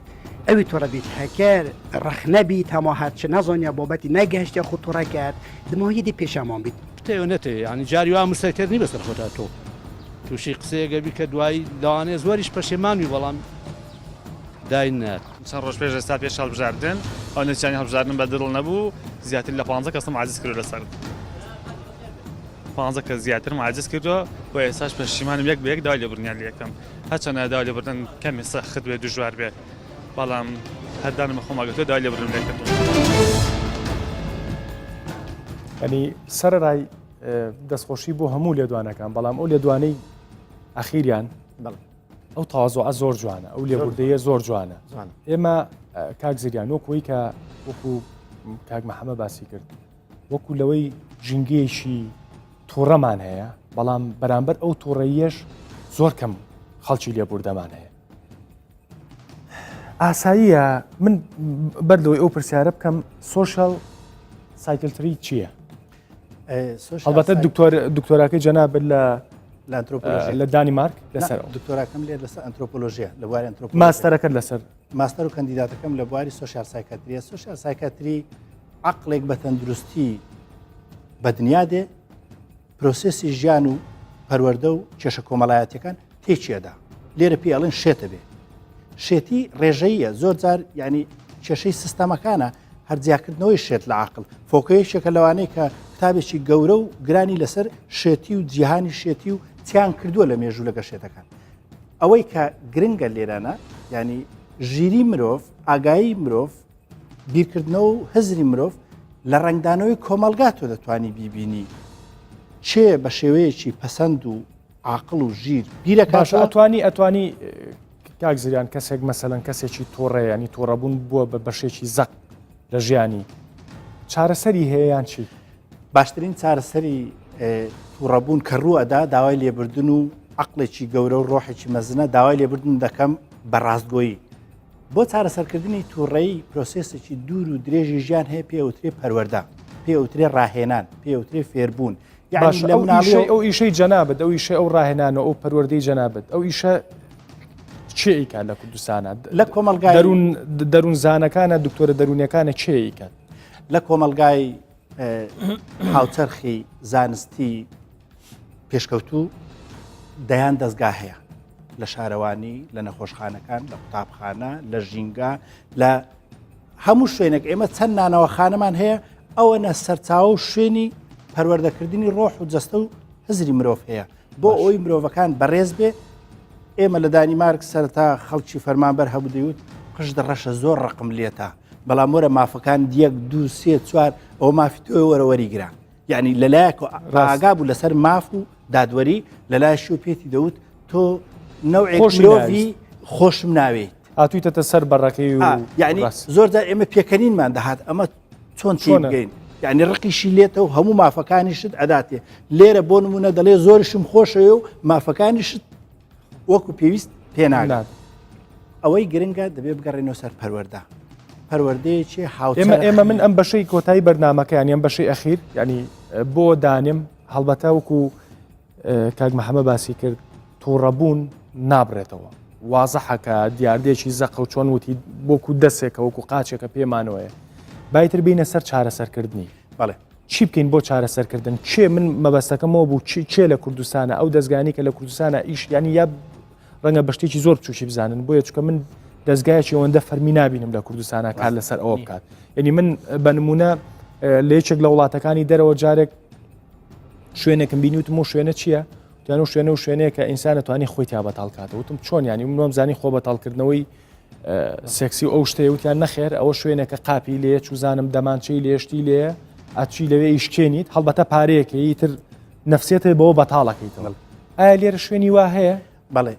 ئەوی تۆڕە بیت هەکەر ڕەخنەبیت هەموو هەرچە نازانیا بابەتی نەگەشتە خۆ تۆڕە کرد دمایە دی پێشەمان بیت تێونەتێ ینی جاری وا مستەکردنی بەسەر خۆتا تۆ تووشی قسەیەگەبی کە دوایی داوانێ زۆریش پەشێمانوی بەڵام داینات چەند ڕۆژ پێش ئێستا پێش هەڵبژاردن ئەو نووسانی هەڵبژاردن بە دڵ نەبوو زیاتر لە 15 کەسم عاجز کردو لەسەر 15 کەس زیاترم عاجز کردووە و ئێستاش پەشیمانم یەک بە یەک داوای لێبوورنیان لە یەکەم هەرچەندە داوای لێبوردن کەمی سەخت بێ دژوار بێ بەڵام هەردانمە خۆماگەتەوە داوای لێبوردن لێ کردووە. ینی سەرڕای دەستخۆشی بۆ هەموو لێدوانەکان بەڵام ئەو لێدوانەی ئەخیریان ئەو تازۆ زۆر جوانە ئەو لێبوردەیە زۆر جوانە ئێمە کاک زریان وەکوی کە وەکو کاک محەممە باسی کرد وەکو لەوەی ژینگەیەکی تووڕەمان هەیە بەڵام بەرامبەر ئەو تووڕەیەش زۆر کەم خەڵکی لێبوردەمان هەیە ئاساییە من بەردەوەی ئەو پرسیارە بکەم سۆشەڵ سایکلتری چییە؟ هەڵبەتە دکتۆراکەی جەناب لە دانیمارک لەسەر دکتۆراکەم لێ لەسەر ئەنترۆپۆلۆژیە لە بواری ئەنترۆپۆلۆژی ماستەرەکەت لەسەر ماستەر و کەندیداتەکەم لە بواری سۆشیال سایکاتریە سۆشیال سایکاتری عقلێک بە تەندروستی بە دنیا دێ پرۆسێسی ژیان و پەروەردە و کێشە کۆمەڵایەتەکان تێکیەدا لێرە پیاڵێن شێتە بێ شێتی ڕێژەیە زۆر جار ینی کێشەی سیستەمەکانە هەرجیاکردنەوەی شێت لە عقل فۆکەیەشێکە لەوانەیە کە کتابێکی گەورە و گرانی لەسەر شێتی و جیهانی شێتی و چیان کردووە لە مێژوو لەگە شێتەکان ئەوەی کە گرنگە لێرانە ینی ژیری مرۆڤ ئاگایی مرۆڤ بیرکردنەوە و هەزری مرۆڤ لە ڕنگدانەوەی کۆمەلگا تۆ دەتوانی بیبینی چێ بە شێوەیەکی پەسەند و عاقڵ و ژیر بیرەکە ئەتوانی کاک زریان کەسێک مەسەلەن کەسێکی تۆڕەیانی تۆڕەبوون بووە بە بەشێکی زەق لە ژیانی چارەسەری هەیەیان چی؟ باشترین چارەسەری تووڕەبوون کە ڕووەدا داوای لێبوردن و عقلێکی گەورە و ڕۆحێکی مەزنە داوای لێبوردن دەکەم بە ڕاستگۆیی بۆ چارەسەرکردنی تووڕەیی پرۆسسێکی دوور و درێژی ژیان هەیە پێوترێ پەروەەردە پێوترێ ڕاهێنان پێوترێ فێربوون باش ئەو ئیشەی جەنابەت ئەو ئیشە ئەو ڕاهێنانەوە ئەو پەروەردەی جەنابەت ئەو ئیشە چێیکات لە کوردستانە لە کۆمەلگای دەروون زانەکانە دکتۆرە دەرونیەکانە چێیکات لە کۆمەلگای هاوچەرخی زانستی پێشکەوتوو دەیان دەستگا هەیە لە شارەوانی لە نەخۆشخانەکان لە قوتابخانە لە ژینگە لە هەموو شوێنێک ئێمە چەند نانەوە خانەمان هەیە ئەوەنە سەرچاو و شوێنی پەروەردەکردنی ڕۆح و جەستە و هزری مرۆڤ هەیە بۆ ئەوی مرۆڤەکان بەڕێز بێ ئێمە لە دانیمارک سەرتا خەڵکی فەرمانبەر هەبوو دەیوت قژ دەڕەشە زۆر ڕقم لێتە بەڵام وەرە مافەکان دیەک دو سێ چوار ئەو مافی تۆ وەرەوەریگرا یعنی لەلایەک ڕاگا بوو لەسەر ماف و دادوەری لەلای شو پێێتی دەوت تۆ نەوعێک مرۆڤی خۆشم ناوێت هاتوویتە سەر بەڕەکەی و یعنی زۆردا ئێمە پێکەنینمان دەهات ئەمە چۆن تێگەین یعنی ڕقیشی لێتە و هەموو مافەکانیشت ئەداتێ لێرە بۆ نمونە دەڵێ زۆرشم خۆشەوە و مافەکانیشت وەکو پێویست پێناگات ئەوەی گرنگە دەبێ بگەڕێنەوە سەر پەروەەردە پەروەردەیەکی ئێمە من ئەم بەشەی کۆتایی بەرنمەکەیان ئەم بەشەی ئەخیر ینی بۆ دانیم هەڵبەتە وەکو کاک محەممە باسی کرد تووڕەبوون نابڕێتەوە وازەحەکە دیاردێکی زەق و چۆن وتی بۆکو دەستێکە وەکو قاچێکە پێمانەوەیە بایتر بینە سەر چارەسەرکردنی بەڵێ چی بکەین بۆ چارەسەرکردن چێ من مەبەستەکەمەوە بوو چێ لە کوردستانە ئەو دەستگانی کە لە کوردستانە ئیش ینی یا ڕەنگە بەشتێکی زۆر بچوشی بزانن بۆیە چکە من دەستگایکی ئەوەندە فەرمی نبینم لە کوردستانە کار لەسەر ئەوە بکات یعنی من بە نمونە لە یەکێک لە وڵاتەکانی دەرەوە جارێک شوێنێکم بینی وتم و شوێنە چییە و شوێنە و شوێنەیە کە ئینسانە توانی خۆی تا بەتاڵکاتە وتم چۆن ینی منۆم زانی خۆ بەتاڵکردنەوەی سێکسی ئەو شتەیە وتیان نەخێر ئەوە شوێنێکە قاپی لێ چوزانم دەمانچەی لێشتی لێ ئاچی لەوێ ئیشکێنیت هەڵبەتە پارەیەکی تر نەفسێتە بەوە بەتاڵەکەیتەوە ئایا لێرە شوێنی وا هەیە بەڵێ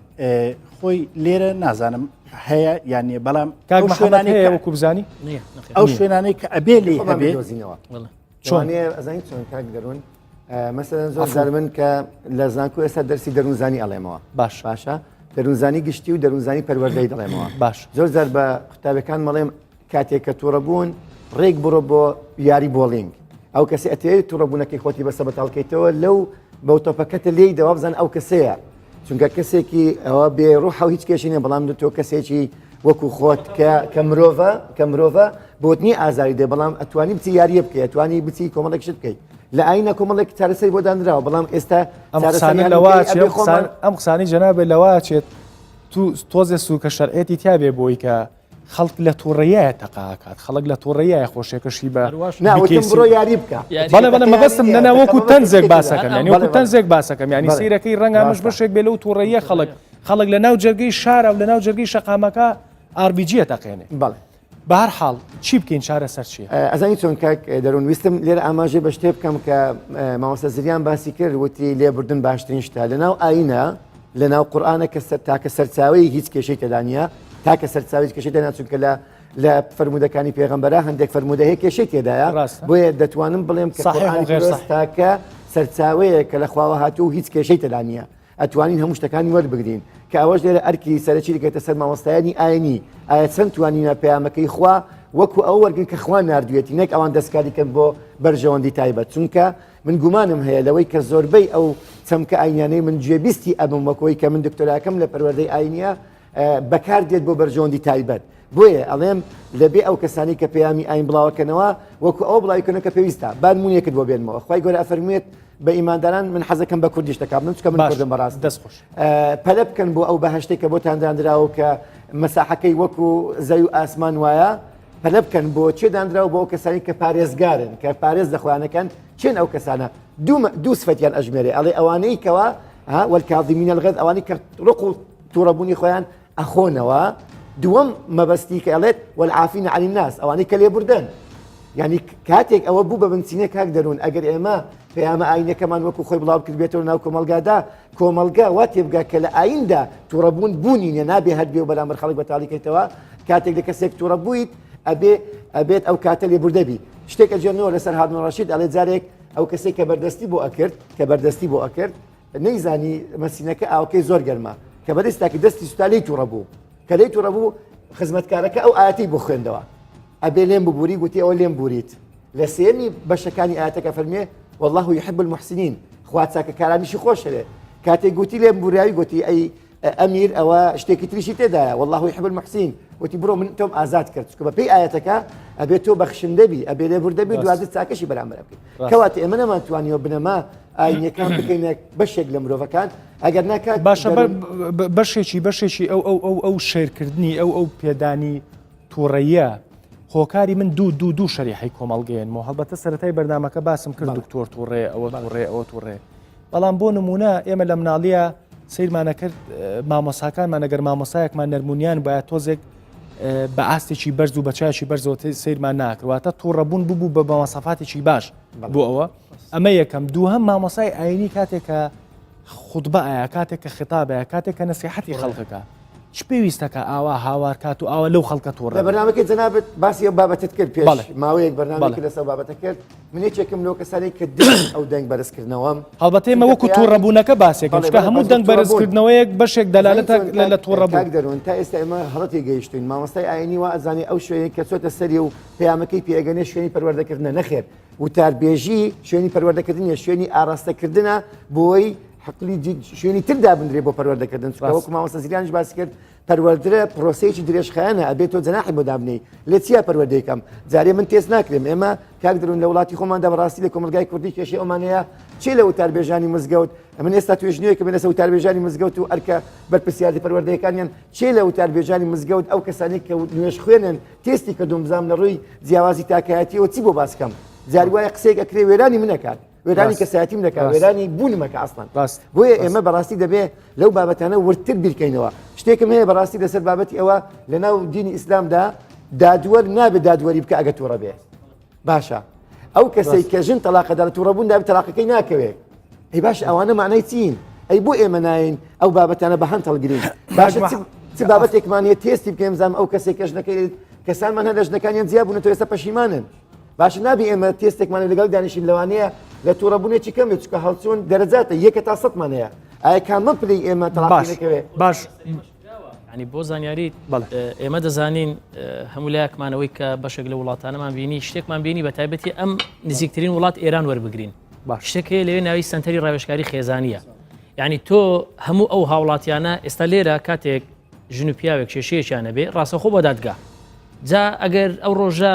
خۆی لێرە نازانم هەیە یانێ بەڵام شوێنانەیە وەکو بزانی ئەو شوێنانەی کە ئەبێ لێ هەبێزینەوە چۆنێ ئەزانیت چۆن کاک دەروون مەسەلەن زۆر زار من کە لە زانکۆ ئێستا دەرسی دەروونزانی ئەڵێمەوە باشە دەروونزانی گشتی و دەروونزانی پەروەردەی دەڵێمەوە باش زۆر زار بە قوتابەکان مەڵێم کاتێک کە تووڕەبوون ڕێک بڕۆ بۆ یاری بۆڵینگ ئەو کەسی ئەتێت تووڕەبوونەکەی خۆتی بەسە بەتاڵکەیتەوە لەو بەوتۆپەکەتە لێی دەوا بزان ئەو کەسەیە چونکە کەسێکی ئەوە بێ ڕوح هیچ کێشینە بەڵام تۆ کەسێکی وەکو خۆت کە مرۆڤە بۆتنی ئازاری دێ بەڵام ئەتوانی بچی یاریە بکەیت ئەتوانی بچی کۆمەڵێک شت بکەیت لە ئاینە کۆمەڵێک چارەسەری بۆ دانراوە بەڵام ئێستا ئەم قسانی جەنابێت لەواچێت تۆزێ سوکە شەرعێتی تیاابێ بۆی کە خەڵک لە تووڕەیە تەقاکات خەڵک لە تووڕەیە خۆشێکەشی بە بڕۆ یاری بکە بەڵێ مەبەستم نەناوەکو تەنزێک باسەکەم ینی وەکو تەنزێک باسەکەم ینی سیرەکەی ڕەنگامەش بەشێک بێ لەو تووڕەیە خەڵک لە ناو جەرگەی شارە و لە ناو جەرگەی شەقامەکە ئاربیجیە تەقێنێ بەڵێ بە هەر حاڵ چی بکەین چارە سەر چیە ئەزانی چۆن کاک دەروون ویستم لێرە ئاماژێ بە شتێ بکەم کە مامۆستا زریان باسی کرد وتی لێبوردن باشترین شتە لەناو ئاینە لەناو قورئانە کە تاکە سەرچاوی هیچ کێشەی تێدانە تاکە سەرچاوی کێشەی تێدا چونکە لە فرمودەکانی پێغەمبەرە هەندێک فرمودە هەیە کێشەی تێدایە بۆیە دەتوانم بڵێم کە تاکە سەرچاوەیە کە لە خواوە هاتوو هیچ کێشەی تێدانە ئەتوانین هەموو شتەکانی وەربگرین کە ئەوەش لێرە ئەرکی سەرەکی دەکەێتە سەر مامۆستایانی ئاینی ئایا چەند توانینە پەیامەکەی خوا وەکو ئەو وەرگن کە خوا نردوێتی نەک ئەوان دەستکاریکەن بۆ بەرژەوەندی تایبەت چونکە من گومانم هەیە لەوەی کە زۆربەی ئەو چەمکە ئاینیانەی من گوێبیستی ئەبم وەکەوەی کە من دکتۆراکەم لە پەروەردەی ئاینیە بەکار دێت بۆ بەرژەوەندی تایبەت بۆیە ئەڵێم لەبێ ئەو کەسانی کە پەیامی ئاین بڵاوەکەنەوە وەکو ئەو بڵاویکردن کە پێویستە بانمونیەکت بۆ بێنمەوە خی گەورە ئەفەرموێت بە ئیمانداران من حەزەکەم بە کوردیش دەکات من چکە من کوردم بەڕاست دەستخۆش پەلە بکەن بۆ ئەو بەهشتێک کە بۆ تاندانراوە کە مەساحەکەی وەکو زەوی و ئاسمان وایە پەلە بکەن بۆ چێ دانراوە بۆ ئەو کەسانی کە پارێزگارن کە پارێز دەخوایانەکەن چێن ئەو کەسانە دوو سفەتیان ئەژمێرێ ئەڵێ ئەوانەی کەوا والکاظمین الغیظ ئەوانەی کە ڕق و تووڕەبوونی خۆیان ئەخۆنەوە دووەم مەبەستی کە ئەڵێت والعافین عن الناس ئەوانەی کە لێبوردن یعنی کاتێک ئەوە بوو بە بنچینە کاک دەروون ئەگەر ئێمە پەیامە ئاینەکەمان وەکو خۆی بڵاو کرد بێتەوە ناو کۆمەلگادا کۆمەلگا وا تێبگا کە لە ئایندا تووڕەبوون بوونینە نابێ هەر بێ و بەلامبەر خەڵک بەتاڵیکەیتەوە کاتێک لە کەسێک تووڕەبوویت ئەبێت ئەو کاتە لێبوردەبی شتێکە جێنەوە لەسەر هارون ڕەشید ئەڵێ جارێک ئەو کەسێک کە بەردەستی بۆ ئەکرد نەیزانی مەسینەکە ئاوکەی زۆر گەرمە کە بەدەستاکی دەستی سوتالەی تووڕەبوو کە لەی تووڕەبوو خزمەتکارەکە ئەو ئاەتی بۆ خوێندەوە ئەبێ لێم ببووری گوتی ئەوە لێم بوریت لە سێمی بەشەکانی ئاەتەکە فەرمێ والله يحب المحسنين خوات چاکەکارانیشی خۆشەوێ کاتێک گوتی لێم بوریاوی گوتی ئەی ئەمیر ئەوە شتێکی تریشی تێدایە والله يحب المحسنين وتی بڕۆ من تۆم ئازاد کرد چکە بە پێی ئاەتەکە ئەبێ تۆ بەخشندەبی ئەبێ لێبوردەبی دوازت چاکەشی بەرامبەر بکەیت کەواتە ئێمە نەمانتوانیەوە بنەما ئاینەکان بکەینە بەشێک لە مرۆڤەکان ئەگەر ناکات باشە بەشێکی ئەو شێرکردنی ئەو پێدانی تووڕەیە هۆکاری من دوو شەریحی کۆمەڵگەیەنەوە هەڵبەتە سەرەتای بەرنامەکە باسم کرد دکتۆر تووڕێ ئەوە تووڕێ بەڵام بۆ نمونە ئێمە لە مناڵیە سیرمانە کرد مامۆساکانمان ئەگەر مامۆسایەکمان نەرمونیان باید تۆزێک بە ئاستێکی بەرز و بەچایکی بەرزەوە سیرمان ناکرواتە تووڕەبوون ببوو بە مەسافاتێکی باش بۆ ئەوە ئەمە یەکەم دووهەم مامۆسای ئاینی کاتێکە خوتبە ئایا کاتێککە خطابەیە کاتێککە نەسیحەتی خەڵکەکە چ پێویستەکە ئاوا هاوار کات و ئاوە لەو خەڵکە تووڕە لە بەرنامەکەی جەنابەت باسی ئەو بابەتت کرد پێش ماوەیەک بەرنامەی لەسەر بابەتە کرد من یەکێکم لەو کەسانی کە ئەو دەنگ بەرزکردنەوەم هەڵبەتە ئێمە وەکو تووڕەبوونەکە باسێکم چکە هەموو دەنگ بەرزکردنەوەیەک بەشێک دەلالەتە لە تووڕەبوون دەروون تا ئێستا ئێمە هەڵەتی گەیشتین مامۆستای ئاینی وا ئەزانێ ئەو شوێنی کە چۆتە سەری و پەیامەکەی پێگەنێ شوێنی پەروەردەکردنە نەخێر وتاربێژی شوێنی پەروەردەکردنیە شوێنی ئاراستەکردنە بۆی حقلی شوێنی تردا بندرێ بۆ پەروەردەکردن وەکو مامۆستا زیرانیش باس کرد پەروەردرە پرۆسەیەکی درێژخایەنە ئەبێت تۆ جەناحی بۆ دابنەی لێ چیا پەروەردەیەکەم جارێ من تێست ناکرێم ئێمە کاک دەروون لە وڵاتی خۆماندا بەڕاستی لە کۆمەلگای کوردی کێشەی ئەومانەیە چی لە وتاربێژانی مزگەوت من ئێستا توێژنوویەکە بێنە وتاربێژانی مزگەوت و ئەرکە بەرپرسیاری پەروەردەیەکانیان چی لە وتاربێژانی مزگەوت ئەو کەسانی کە نوێژ خوێنن تێستی کە دومزام لە ڕووی جیاوازی تاکایەتیەوە چی بۆ باسکەم جاری وایە قسێک ئەکرێ وێرانی منەکات وێرانی کەسایەتیم دەکات وێرانی بوونمەکە ئەسڵان بۆیە ئێمە بەڕاستی دەبێ لەو بابەتانە ورتر بیرکەینەوە شتێکم هەیە بەڕاستی لەسەر بابەتی ئەوە لەناو دینی ئیسلامدا دادوەر نابێت دادوەری بکە ئەگە تووڕە بێ باشە ئەو کەسەی کە ژن تەلاقەدار تووڕەبوون دابێت تەلاقەکەی ناکەوێت ئەی باش ئەوانە معنەی چین ئەی بۆ ئێمە ناین ئەو بابەتانە بە هەن هەڵگرین باشە چ بابەتێکمانە تێستی بکەم زانم ئەو کەسێک کە ژنەکەی کەسانمان هەن لە ژنەکانیان جیا بوون تۆ ئێستا پەشیمانن باش نابی ئێمە تێستێکمان لەگەڵ دانیشین لەوانەیە لە تووڕەبوونێکی کەم چکە هەڵچوون دەرەجاتە یەکە تا سەدمانەیە ئایا کامە پلی ئێمە تەلاقەکەوێ باش ینی بۆ زانیاری ئێمە دەزانین هەموو لایەکمانەوەی کە بەشێک لە وڵاتانەمان بینی شتێکمان بینی بە تایبەتی ئەم نزیکترین وڵات ئێران وەربگرین شتێکەیە لەوێ ناوی سنتەری ڕاوێژکاری خێزانیە یعنی تۆ هەموو ئەو هاوڵاتیانە ئێستا لێرە کاتێک ژن و پیاوێک کێشەیەکیانە بێ ڕاستەخۆ بۆ دادگا جا ئەگەر ئەو ڕۆژە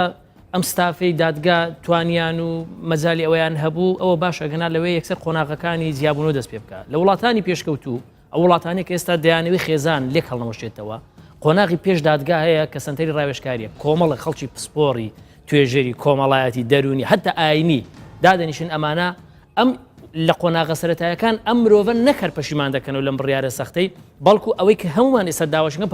ئەم ستافەی دادگا توانیان و مەجای ئەویان هەبوو ئەوە باش ئەگەنا لەوەی یەکسەر قۆناغەکانی زیابوونەوە دەست پێ بکە لە وڵاتانی پێشکەوتوو ئەو وڵاتانی کە ئێستا دەیانەوەی خێزان لێک هەڵنەوەشێتەوە قۆناغی پێش دادگا هەیە کە سنتەری ڕاوێژکاریە کۆمەڵە خەڵکی پسپۆڕی توێژەری کۆمەڵایەتی دەرونی هەتا ئاینی دادەنیشن ئەمانە ئەم لە قۆناغە سەرەتایەکان ئەم مرۆڤە نەکەر پەشیمان دەکەنەوە لەم بڕیارە سەختەی بەڵکو ئەوەی کە هەمومان ئێستا داواشەکە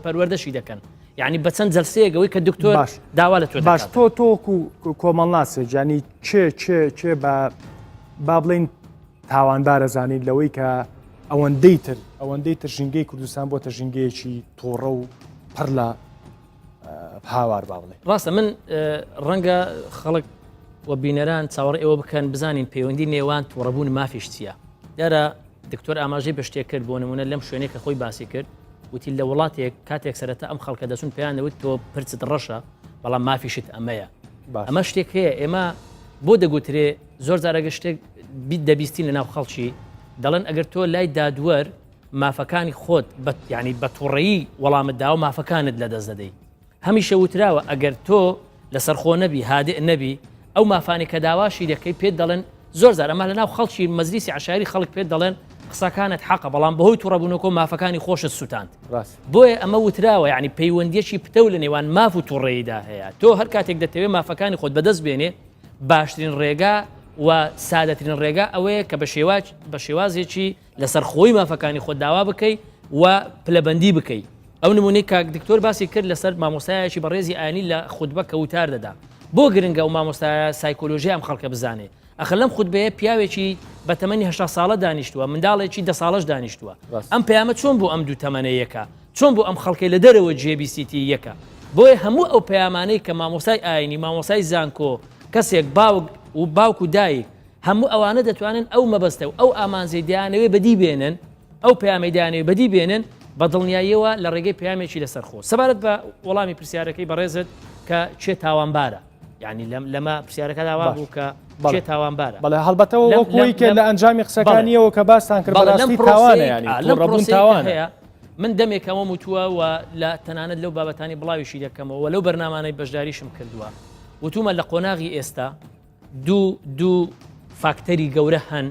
پەروەردەشی دەکەن یعنی بە چەند جەلسەیەکەوەی کە دکتۆر داوا لە تۆ باش تۆکو کۆمەڵناسێ ینی چێ با بڵین تاواندارە زانین لەوەی کە ئەوەندەی تر ژینگەی کوردستان بۆتە ژینگەیەکی تۆڕە و پڕ لە هاوار با بڵێ ڕاستە من ڕەنگە خەڵک و بینەران چاوەڕ ئێوە بکەن بزانین پەیوەندی نێوان تووڕەبوون مافیش چییە دیارە دکتۆر ئاماژەی بە شتێک کرد بۆ نمونە لەم شوێنێک کە خۆی باسی کرد وتی لە وڵاتێک کاتێک سەرەتا ئەم خەڵکە دەچون پێیانەوت تۆ پرچت ڕەشە بەڵام مافیشت ئەمەیە ئەمە شتێک هەیە ئێمە بۆ دەگوترێ زۆر جارەگە شتێک دەبیستین لە ناو خەڵکی دەڵێن ئەگەر تۆ لای دادوەر مافەکانی خۆت ینی بە تووڕەیی وەڵامت دا و مافەکانت لە دەست دەدەی هەمیشە وتراوە ئەگەر تۆ لەسەرخۆ نەبی هادئ نەبی ئەو مافانی کە داواشی دەکەی پێت دەڵێن زۆر زار ئەمە لە ناو خەڵکی مەجلیسی عشاری خەڵک پێت دەڵێن قسەکانت حەقە بەڵام بەهۆی تووڕەبوونەوە مافەکانی خۆشت سووتاند بۆیە ئەمە وتراوە یعنی پەیوەندیەکی پتە لە نێوان ماف و تووڕەییدا هەیە تۆ هەر کاتێک دەتەوێت مافەکانی خۆت بەدەست بێنێ باشترین ڕێگا و سادەترین ڕێگا ئەوەیە کە بە شێوازێکی لەسەر خۆی مافەکانی خۆت داوا بکەی و پلەبەندی بکەی ئەو نمونەی کاک دکتۆر باسی کرد لەسەر مامۆستایەکی بەڕێزی ئاینی لە خودبە کە وتار دەدا بۆ گرنگە و مامۆستایە سایکۆلۆژی ئەم خەڵکە بزانێ ئەخە لەم خودبەیە پیاوێکی بە تەمەنی 8 ساڵە دانیشتووە منداڵێکی 10 ساڵەش دانیشتووە ئەم پەیامە چۆن بۆ ئەم دوو تەمەنە یەکە چۆن بۆ ئەم خەڵکی لە دەرەوە جێبیسیتی یەکە بۆیە هەموو ئەو پەیامانەی کە مامۆستای ئاینی مامۆستای زانکۆ کەسێک باوک و دایک هەموو ئەوانە دەتوانن ئەو مەبەستە و ئەو ئامانزەی دایانەوێ بەدی بێنن ئەو پەیامی دایانەوێ بەدی بێنن بە دڵنیاییەوە لە ڕێگەی پامێکی لەسەرخۆ سەبارەت بە وەڵامی پرسیارەکەی بەڕێزت کە چێ تاوانبارە یعنی لەمە پرسیارەکە داوا بوو کە چێ تاوانبارە بەڵێ هەڵبەتەوە وەکوی کە لە ئەنجامی قسەکانیەوە کە باستان کرد بەڕاستی تاوانە ینی ڕەبوون تاوانە من دەمێکەوە وتووە و لە تەنانەت لەو بابەتانی بڵاویشی دەکەمەوە لەو بەرنامانەی بەشداریشم کردووە وتومە لە قۆناغی ئێستا دوو فاکتەری گەورە هەن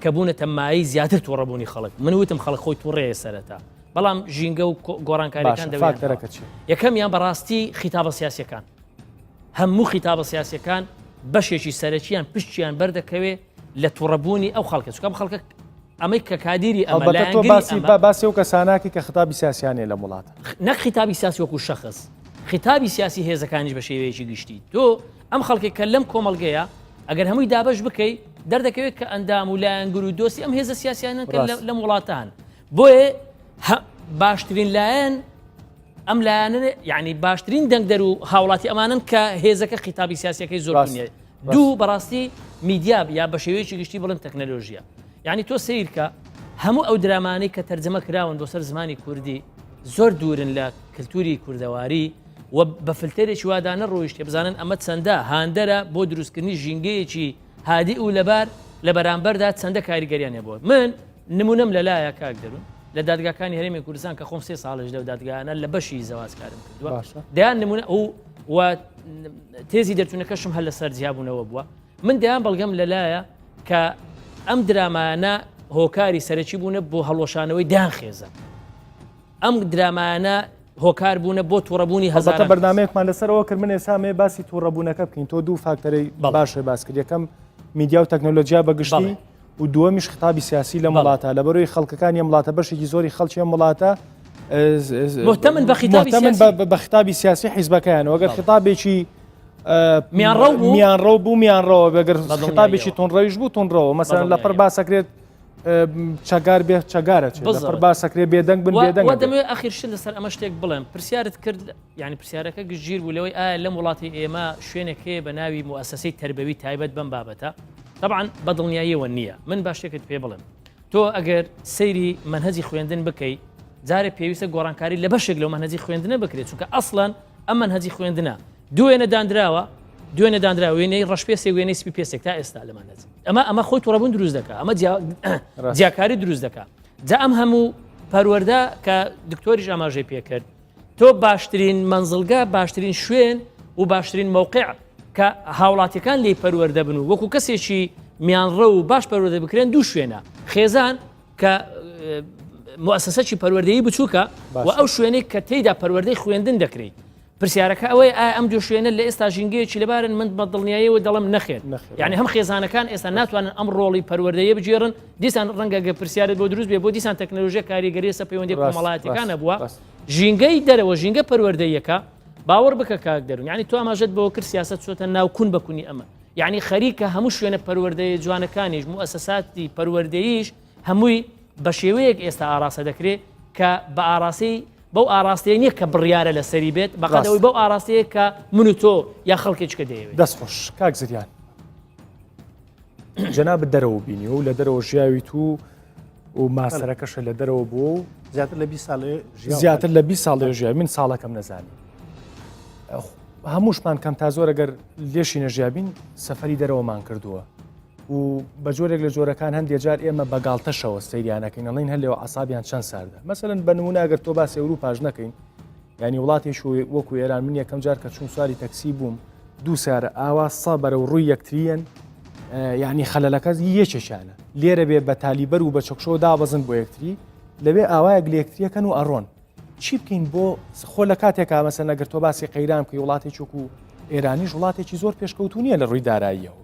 کە بوونەتە مای زیاتر تووڕەبوونی خەڵک من وتم خەڵک خۆی تووڕێە سەرەتا بەڵام ژینگە و گۆڕانکاریەکان دەوێت یەکەمیان بەڕاستی خیتابە سیاسیەکان هەموو خیتابە سیاسیەکان بەشێکی سەرەکییان پشتیان بەردەکەوێ لە تووڕەبوونی ئەو خەڵکە چکە خەڵکە ئەمەی کە کادیری باسی و کەساناکی کە خیتابی سیاسیانێ لە وڵات نەک خیتابی سیاسی وەکو شەخص خیتابی سیاسی هێزەکانیش بە شێوەیەکی گشتی تۆ ئەم خەڵکی کە لەم کۆمەڵگەیە ئەگەر هەمووی دابش بکەیت دەردەکەوێت کە ئەندام و لایەنگر و دۆسی ئەم هێزە سیاسیانن لەم وڵاتان بۆیە باشترین لایەن ئەم لایەنە یعنی باشترین دەنگدەر و هاوڵاتی ئەمانن کە هێزەکە خیتابی سیاسیەکەی زۆر نیە دوو بەڕاستی میدیا یا بە شێوەیەکی گشتی بڵم تەکنەلۆژیە یعنی تۆ سیرکە هەموو ئەو درامانەی کە تەرجەمە کراون بۆ سەر زمانی کوردی زۆر دوورن لە کللتوری کوردەواری و بە فلتەرێکی وادانە ڕۆیشتێ بزانن ئەمە چەندە هاندەرە بۆ دروستکردنی ژینگەیەکی هادی و لەبار لە بەرامبەردا چەندە کاریگەریانە بۆ من نمونەم لەلایە کاک دەرون لە دادگاکانی هەرێمی کوردستان کە خۆم 3 ساڵش لەو دادگایانە لە بەشی زەوازکارم کردووە دەیان نمونە و تێزی دەرچوونەکەشم هەر لەسەر جیابوونەوە بووە من دەیان بەڵگەم لەلایە کە ئەم درامانە هۆکاری سەرەکی بوونە بۆ هەڵۆشانەوەی دایان خێزە ئەم درامانە هۆکار بوونە بۆ تووڕەبوونی هەزارە بەرنمەیەکمان لەسەرەوە کرد من ئێسامێ باسی تووڕەبوونەکە بکەین تۆ دوو فاکتەرەی باشە باس کرد یەکەم میدیا و تەکنۆلۆژیا بەگشتی و دووەمیش خیتابی سیاسی لە وڵاتە لە بەرۆی خەڵکەکانی ئەم وڵاتە بەشێکی زۆری خەڵکی ئەم وڵاتە مهتەمن بە خیتابی سیاسی حیزبەکەیانەوە ئەگەر خیتابێکی میانڕەو بوو میانڕەوە بەگەر خیتابێکی تونڕەویش بوو تونڕەوە مەسەن لەپەر باسەکرێت چەگار بێ چەگارە لەپەر باسەکرێ بێدەنگ بن بێدەنگ دەمەوێت ئەخیرش لەسەر ئەمە شتێک بڵێم پرسیارت کرد یعنی پرسیارەکە گشتگیر بوو لەوەی ئایا لەم وڵاتی ئێمە شوێنێکەیە بە ناوی موسسەی تربەوی تایبەت بەم بابەتە طبعاً بەدڵنیاییەوە نییە من با شتێکت پێ بڵێم تۆ ئەگەر سەیری منهەجی خوێندن بکەیت جارێ پێویستە گۆڕانکاری لە بەشێک لەو منهەجی خوێندنە بکرێت چونکە ئەسڵەن ئەم منهەجی خوێندنە دوێنە دانراوە وێنەی ڕەشپێسێک وێنەی سپی پێسێک تا ئێستا لە منهەج ئەمە خۆی تووڕەبوون دروست دەکات ئەمە جیاکاری دروست دەکات جا ئەم هەموو پەروەردە کە دکتۆریش ئاماژەی پێکرد تۆ باشترین منزڵگا باشترین شوێن و باشترین مووقع کە هاوڵاتیەکان لێی پەروەردە بن و وەکو کەسێکی میانڕە و باش پەروەردە بکرێن دوو شوێنە خێزان کە موسسەی پەروەردەیی بچووکە و ئەو شوێنەی کە تێیدا پەروەردەی خوێندن دەکرێت پرسیارەکە ئەوەی ئەم دوو شوێنە لە ئێستا ژینگەیەکی لەبارن من بە دڵنیاییەوە دەڵم نەخێت یعنی هەم خێزانەکان ئێستا ناتوانن ئەم ڕۆڵی پەروەردەیە بجێڕن دیسان ڕەنگە پرسیارت بۆ دروست بێ بۆ دیسان تەکنۆلۆژیە کاریگەری سە پەیوەندی کۆمەڵایەتەکانە بووە ژینگەی دەرەوە ژینگە پەروەردەیەکە باوەڕ بکە کاک دەرون یعنی تو ئاماژەت بۆ کرد سیاست چۆتە ناوکون بکونی ئەمە یعنی خەریکە هەموو شوێنە پەروەردەیە جوانەکانیش موسساتی پەروەردەییش هەمووی بە شێوەیەک ئێستا ئاراسە دەکرێت کە بە ئاراسی بەو ئاراستەیە نییە کە بڕیارە لە سەری بێت بەقەدەوەی بەو ئاراستەیە کە من و تۆ یا خەڵکێککە دەیەوێت دەستخۆش کاک زریان جەنابەت دەرەوە بینی و لە دەرەوە ژیاوی تو و ماسەرەکەشە لە دەرەوە بوو زیاتر لە 20 ساڵێ زیاتر لە 20 ساڵێ ژیاوی من ساڵەکەم نەزانی هەمووشمان کەم تا زۆر ئەگەر لێشی نەژیابین سەفەری دەرەوەمان کردووە و بە جۆرێک لە جۆرەکان هەندێک جار ئێمە بەگاڵتەشەوە سەیریانەکەین ئەڵین هەلێەوە عسابیان چەند ساردە مەسەرەن بە نمونە ئەگەر تۆ باسی ئەوروپاش نەکەین ینی وڵاتیش وەکو ئێران من یەکەم جار کە چوون سواری تەکسی بووم دوو سارە ئاوا سا بەرە و ڕووی یەکتریەن یعنی خەلەلەکە یەکێکیانە لێرە بێ بە تالیبەر و بە چەکشۆ دابەزن بۆ یەکتری لەوێ ئاوایەک لە یەکتریەکەن و ئەڕۆن چی بکەین بۆ خۆ لە کاتێکا مەسەن ئەگەر تۆ باسی قەیران بکەی وڵاتێکی وەکو ئێرانیش وڵاتێکی زۆر پێشکەوتو نیە لە ڕووی داراییەوە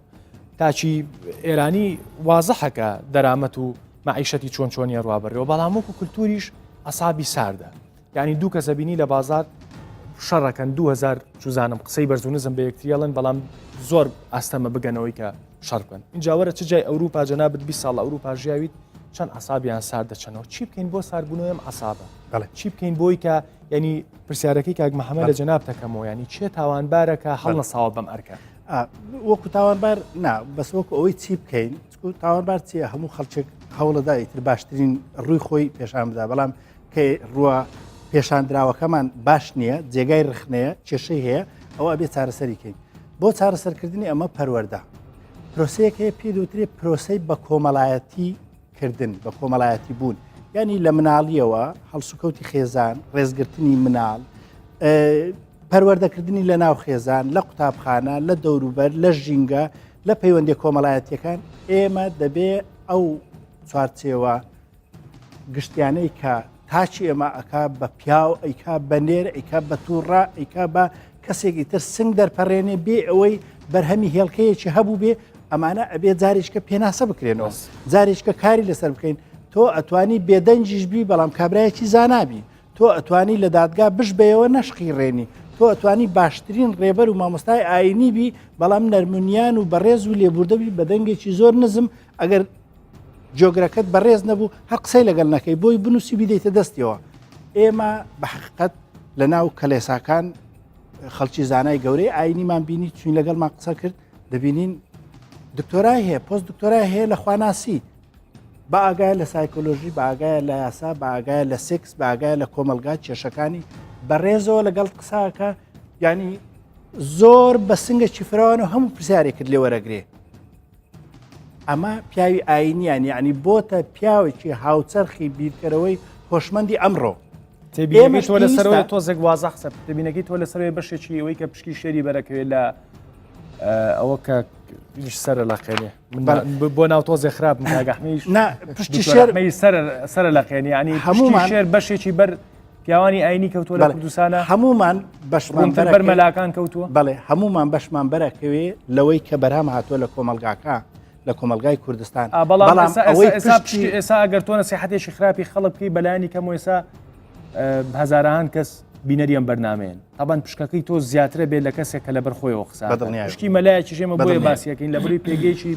تاچی ئێرانی وازەحەکە دەرامەت و مەعیشەتی چۆن چۆنیە ڕوابڕێەوە بەڵام وەکو کولتوریش ئەسابی ساردە یعنی دوو کەسە بینی لە بازار شەڕەکەن 2000 جوزانم قسەی بەرزونزم بە یەکتریەڵن بەڵام زۆر ئەستەمە بگەنەوەی کە شەڕ بکەن اینجاوەرە چ جای ئەوروپا جەنابەت 20 ساڵ ئەوروپا ژیاویت چەند ئەسابیان سارد دەچەنەوە چی بکەین بۆ ساربوونەوەم ئەسابە چی بکەین بۆی کە ینی پرسیارەکەی کاک محەممەد لە جەناب دەکەمەوە ینی چێ تاوانبارەکە هەڵ نەساوە بەم ئەرکە وەکو تاوانبار بەس وەکو ئەوەی چی بکەین تاوانبار چیە هەموو خەڵچێک هەوڵەدایتر باشترین ڕووی خۆی پێشان بدا بەڵام کە ڕووە پێشاندراوەکەمان باش نییە جێگای ڕخنەیە کێشەی هەیە ئەوە ئەبێ چارەسەریکەین بۆ چارەسەرکردنی ئەمە پەروەەردە پرۆسەیەک هەیە پێ دووترێت پرۆسەی بە کۆمەڵایەتی کردن بە کۆمەڵایەتی بوون ینی لە مناڵیەوە هەڵسوکەوتی خێزان ڕێزگرتنی مناڵ پەروەردەکردنی لە ناو خێزان لە قوتابخانە لە دەوروبەر لە ژینگە لە پەیوەندی کۆمەڵایەتیەکان ئێمە دەبێ ئەو چوارچێوە گشتیانەی کە تاچی ئێمە ئەکا بە پیاو ئەیکا بە نێر ئەیکا بە تووڕا ئەیکا بە کەسێکی تر سنگ دەرپەڕێنێ بێ ئەوەی بەرهەمی هێڵکەیەکی هەبوو بێ ئەمانە ئەبێ جارێککە پێناسە بکرێنەوە جارێککە کاری لەسەر بکەین تۆ ئەتوانی بێدەنجیش بی بەڵام کابراایەکی زانابی تۆ ئەتوانی لە دادگا بش بەیەوە نەشقی ڕێنی تۆ ئەتوانی باشترین ڕێبەر و مامۆستای ئاینی بی بەڵام نەرمونیان و بەڕێز و لێبوردەبی بە دەنگێکی زۆر نزم ئەگەر جۆگرەکەت بەڕێز نەبوو هەر قسەی لەگەڵ نەکەی بۆی بنووسی بیدەیتە دەستیەوە ئێمە بە حقیقەت لە ناو کەلێساکان خەڵکی زانای گەورەی ئاینیمان بینی چوین لەگەڵمان قسە کرد دەبینین دکتۆرای هەیە پۆست دکتۆرای هەیە لە خواناسی بە ئاگایە لە سایکۆلۆژی بە ئاگایە لە یاسا بە ئاگایە لە سێکس بە ئاگایە لە کۆمەلگا کێشەکانی بەڕێزەوە لەگەڵ قساکە ینی زۆر بە سنگێکی فراوان و هەموو پرسیارێک کرد لێ وەرەگرێ ئەمە پیاوی ئاینیان یعنی بۆتە پیاوێکی هاوچەرخی بیرکەرەوەی هۆشمەندی ئەمڕۆ تێبینەکەی تۆ لەسەرەوەی تۆزێک وازە قسە دەبینەکەی تۆ لەسەرەوەی بەشێکی ئەوەی کە پشکی شێری بەرەکەوێت لە ئەوە کە سەرە لەقێنێ بۆ ناو تۆزێ خراپ ماگەحمیش پشتی شێرمەی سەرە لەقێنی ینی هەمومان شێر بەشێکی بەر پیاوانی ئاینی کەوتووە لە کوردستانە هەمومان بەشمان بەرمەلاکان کەوتووە بەڵێ هەمومان بەشمان بەرەکەوێ لەوەی کە بەرام هاتووە لە کۆمەلگاکە لە کۆمەلگای کوردستان بەڵام ئێستا ئەگەر تۆ نەسیحەتێکی خراپی خەڵک بکەی بەلایانی کەم ئێستا هەزاران کەس بینەریان بەرنامەیەن ئەبان پشکەکەی تۆ زیاترە بێت لە کەسێک کە لە بەرخۆیەوە قسە پشکی مەلایەکی ژێمە بۆیە باسیەکەین لە بڕی پێگەیکی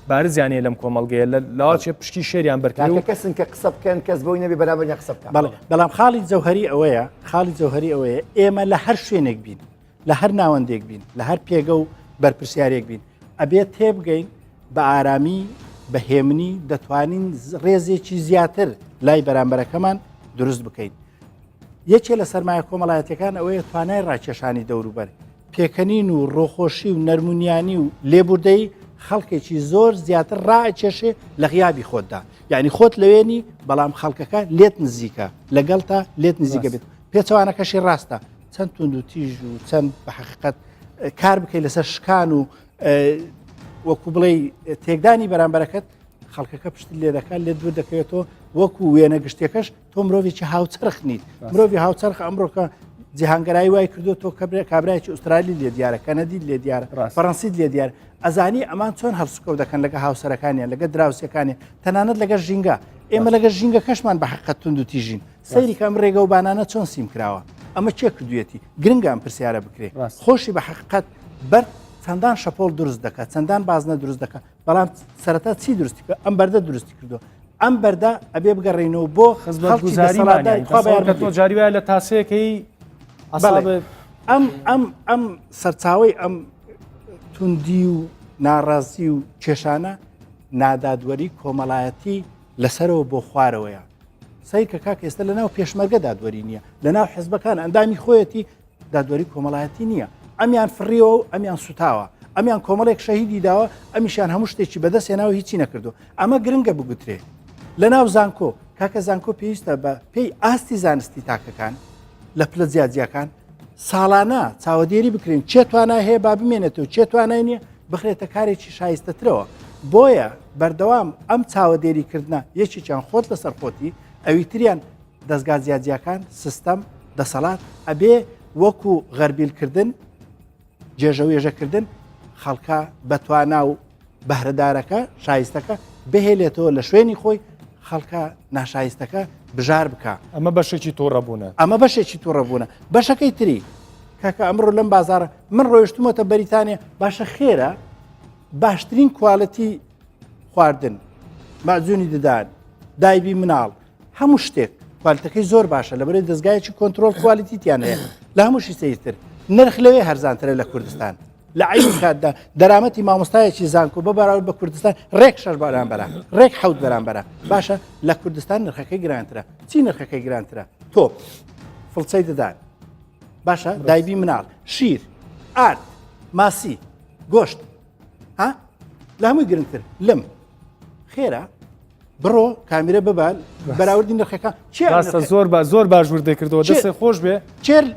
بارزیانەیە لەم کۆمەلگەیە لاوەچێ پشکی شێریان بەرکەوە کەسن کە قسە بکەن کەس بۆی نەبی بەرامبەر قسە بکەن بەڵام خاڵی جەوهەری ئەوەیە ئێمە لە هەر شوێنێک بین لە هەر ناوەندێک بین لە هەر پێگە و بەرپرسیارێک بین ئەبێت تێبگەین بە ئارامی بە هێمنی دەتوانین ڕێزێکی زیاتر لای بەرامبەرەکەمان دروست بکەین یەکێ لە سەرمایە کۆمەڵایەتەکان ئەوەیە توانای ڕاکێشانی دەوروبەر پێکەنین و ڕۆخۆشی و نەرمونیانی و لێبوردەی خەڵکێکی زۆر زیاتر ڕاکێشێ لە غیابی خۆتدا یعنی خۆت لەوێنی بەڵام خەڵکەکە لێت نزیکە لەگەڵ تا لێت نزیکە بێت پێچەوانەکەشی ڕاستە چەند تونند و تیژ و چەند بە حقیقەت کار بکەیت لەسەر شکان و وەکو بڵێ تێکدانی بەرامبەرەکەت خەڵکەکە پشتی لێ دەکات لێ دوور دەکەوێتەوە وەکو وێنە گشتێکەش تۆ مرۆڤێکی هاوچەرخ نیت مرۆڤی هاوچەرخ ئەمڕۆکە جیهانگەرایی وای کردو تۆ کابراایکی ئوسترالی لێ دیارە کەنەدی لێ دیارە فەڕەنسیت لێ دیارە ئەزانی ئەمان چۆن هەڵسوکەوت دەکەن لەگە هاوسەرەکانیان لەگە دراوسەکانی تەنانەت لەگە ژینگە ئێمە لەگە ژینگە کەشمان بە حقیقەت تونند و تیژین سەیری کەم ڕێگە و بانانە چۆن سیم کراوە ئەمە چێ کردوێتی گرنگە ئەم پرسیارە بکرێ خۆشی بە حقیقەت بەر چەندان شەپۆڵ دروست دەکات چەندان بازنە دروست دەکات بەڵام سەرەتا چی دروستی کرد ئەم بەردە دروستی کردو ئەم بەردە ئەبێ بگەڕێنەوە بۆ خزمەتگوزاریمان تۆ جاریوایە لە تاسەیەکەی ئەم سەرچاوی ئەم توندی و ناڕازی و کێشانە نادادوەری کۆمەڵایەتی لەسەرەوە بۆ خوارەوەیە سەی کە کاک ئێستا لە ناو پێشمەرگە دادوەری نییە لە ناو حیزبەکان ئەندامی خۆیەتی دادوەری کۆمەڵایەتی نییە ئەمیان فڕیەوە و ئەمیان سوتاوە ئەمیان کۆمەڵێک شەهیدی داوە ئەمیشان هەموو شتێکی بەدەستێناوە هیچی نەکردو ئەمە گرنگە بگوترێ لە ناو زانکۆ کاکە زانکۆ پێویستە بە پێی ئاستی زانستی تاکەکان لە پلە جیاجیەکان ساڵانە چاوەدێری بکرین چێ توانای هەیە با بمێنێتەوە چێ توانای نییە بخرێتە کارێکی شایستەترەوە بۆیە بەردەوام ئەم چاوەدێریکردە یەکێکیان خۆت لەسەر خۆتی ئەویتریان دەستگا جیاجیەکان سیستەم دەسەڵات ئەبێ وەکو غەربیلکردن جێژەوێژەکردن خەڵکە بەتوانا و بەهرەدارەکە شایستەکە بهێلێتەوە لە شوێنی خۆی خەڵکە ناشایستەکە بژار بکە ئەمە بەشێکی تۆڕەبوونە ئەمە بەشێکی تۆڕەبوونە بەشەکەی تری کاکە ئەمڕۆ لەم بازارە من ڕۆیشتمەتە بەریتانیا باشە خێرە باشترین کوالەتی خواردن ماجوونی ددان دایبی مناڵ هەموو شتێک کوالتەکەی زۆر باشە لەبەرەوەی دەستگایەکی کۆنتترۆل کوالیتیتیان هەیە لە هەمووشی سەیرتر نرخ لەوێ هەرزانترە لە کوردستان لە عین کاتدا دەرامەتی مامۆستایەکی زانکۆ بە بەراورد بە کوردستان ڕێک 6 بەرامبەرە ڕێک 7 بەرامبەرە باشە لە کوردستان نرخەکەی گرانترە چی نرخەکەی گرانترە تۆ فڵچەی دەدان باشە دایبی مناڵ شیر ئارد ماسی گۆشت ها لە هەمووی گرنگتر لم خێرا بڕۆ کامیرە ببال بەراوردی نرخەکە زۆر باشوور دەکردەوە دەستی خۆش بێ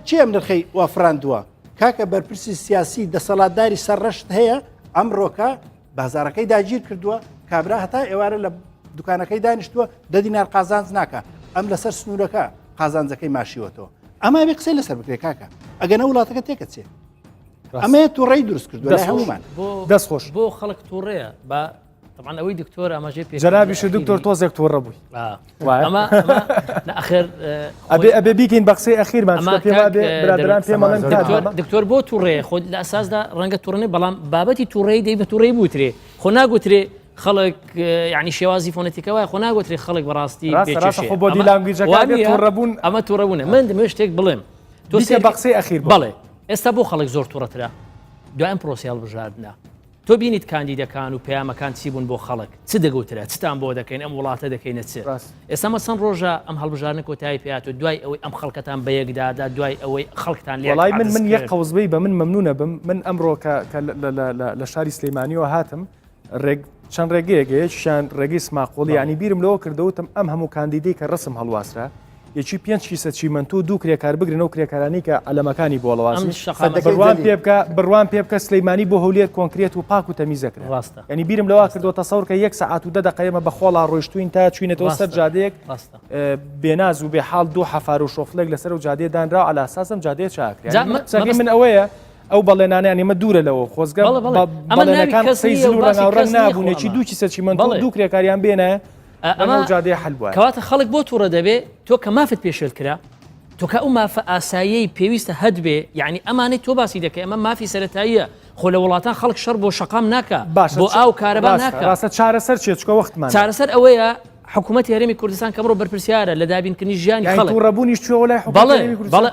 چێم نرخەی وافراندووە کاکە بەرپرسی سیاسی دەسەڵاتداری سەرڕەشت هەیە ئەمڕۆکە بازارەکەی داگیر کردووە کابرا هەتا ئێوارە لە دوکانەکەی دانیشتووە دە دینار قازانج ناکە ئەم لەسەر سنوورەکە قازانجەکەی ماشیوەتەوە ئەمە بێ قسەی لەسەر بکرێ کاکە ئەگەنە وڵاتەکە تێکە چێ ئەمەیە تووڕێی دروست کردو لە هەمومان دەست خۆش بۆ خەڵک تووڕەیە بە طبعا ئەوەی دکتۆر ئاماژەی پێ جەنابیش دکتۆر تۆزێک تووڕە بووی ئەمە ئەخر ئەبێ بیکەین بە قسەی ئەخیرمان برادران پێمەڵێن دکتۆر بۆ تووڕێ خۆ لە ئەساسدا ڕەنگە تووڕێ بەڵام بابەتی تووڕێی دەی بە تووڕێی بوترێ خۆ ناگوترێ خەڵک ینی شێوازی فۆنەتیکەوە خۆ ناگوترێ خەڵک بەڕاستی بۆ دیلانگویجەکە تووڕەبوون ئەمە تووڕەبوونە من دەمێ شتێک بڵێم تۆ بە قسەی ئەخیر بڵێ ئێستا بۆ خەڵک زۆر تووڕەترا دوایەم پرۆسیال بژاردنە تۆ بینیت کاندیدەکان و پەیامەکان چی بوون بۆ خەڵک چ دەگوترە چتان بۆ دەکەین ئەم وڵاتە دەکەینە چ ئێستا چەند ڕۆژە ئەم هەڵبژارنە کۆتایی پێات و دوای ئەوەی ئەم خەڵکەتان بەیەکدادا دوای ئەوەی خەڵکتان لێ وڵای من یەک قەوزبەی بە من مەمنونە بم من ئەمڕۆ لە شاری سلەیمانیەوە هاتم چەند ڕێگەیەکیان ڕێگەی سماقۆڵی ینی بیرم لەوە کردەوتم ئەم هەموو کاندیدەی کە ڕسم هەڵواسرا یەکی 5 چیمەنتۆ دوو کرێکار بگرن و کرێکارانی کە ئەلەمەکانی بۆ لەواسی بڕوان پێ بکە سلەیمانی بۆ هەولێت کۆنکرێت و پاک و تەمیزەکرێت ڕاستە ینی بیرم لەوە کردەوە تەسەور کە 1 سەعات و 10 دقەیەمە بە خۆڵا ڕۆیشتوین تا چوینێتەوە سەر جادەیەک بێناز و بێحاڵ دوو حەفار و شۆفلێک لەسەر و جادێ دانرا على ئاساسم جادێ چاکرێت من ئەوەیە ئەو بەڵێنانیان ئێمە دوورە لەوە خۆزگە بەڵێنەکان قسەی زل و ڕەنگاوڕەنگ نابوونێکی دووکی سەرچیمەنتۆ دوو کرێکاریان بێنە ئەمە جادێ حەل بووە کەواتە خەڵک بۆ تووڕە دەبێ تۆ کە مافت پێشێل کرا تۆ کە ئەو مافە ئاساییەی پێویستە هەد بێ یعنی ئەمانەی تۆ باسی دەکەی ئەمە مافی سەرەتاییە خۆ لە وڵاتان خەڵک شەڕ بۆ شەقام ناکە بۆ ئاو کارەبا ناکە ڕاستە چارەسەر چێچکە وەختمان چارەسەر ئەوەیە حکوومەتی هەرێمی کوردستان کە بڕۆ بەرپرسیارە لە دابینکردنی ژیانی خەڵک تووڕەبوونیش چوە لای بەڵێ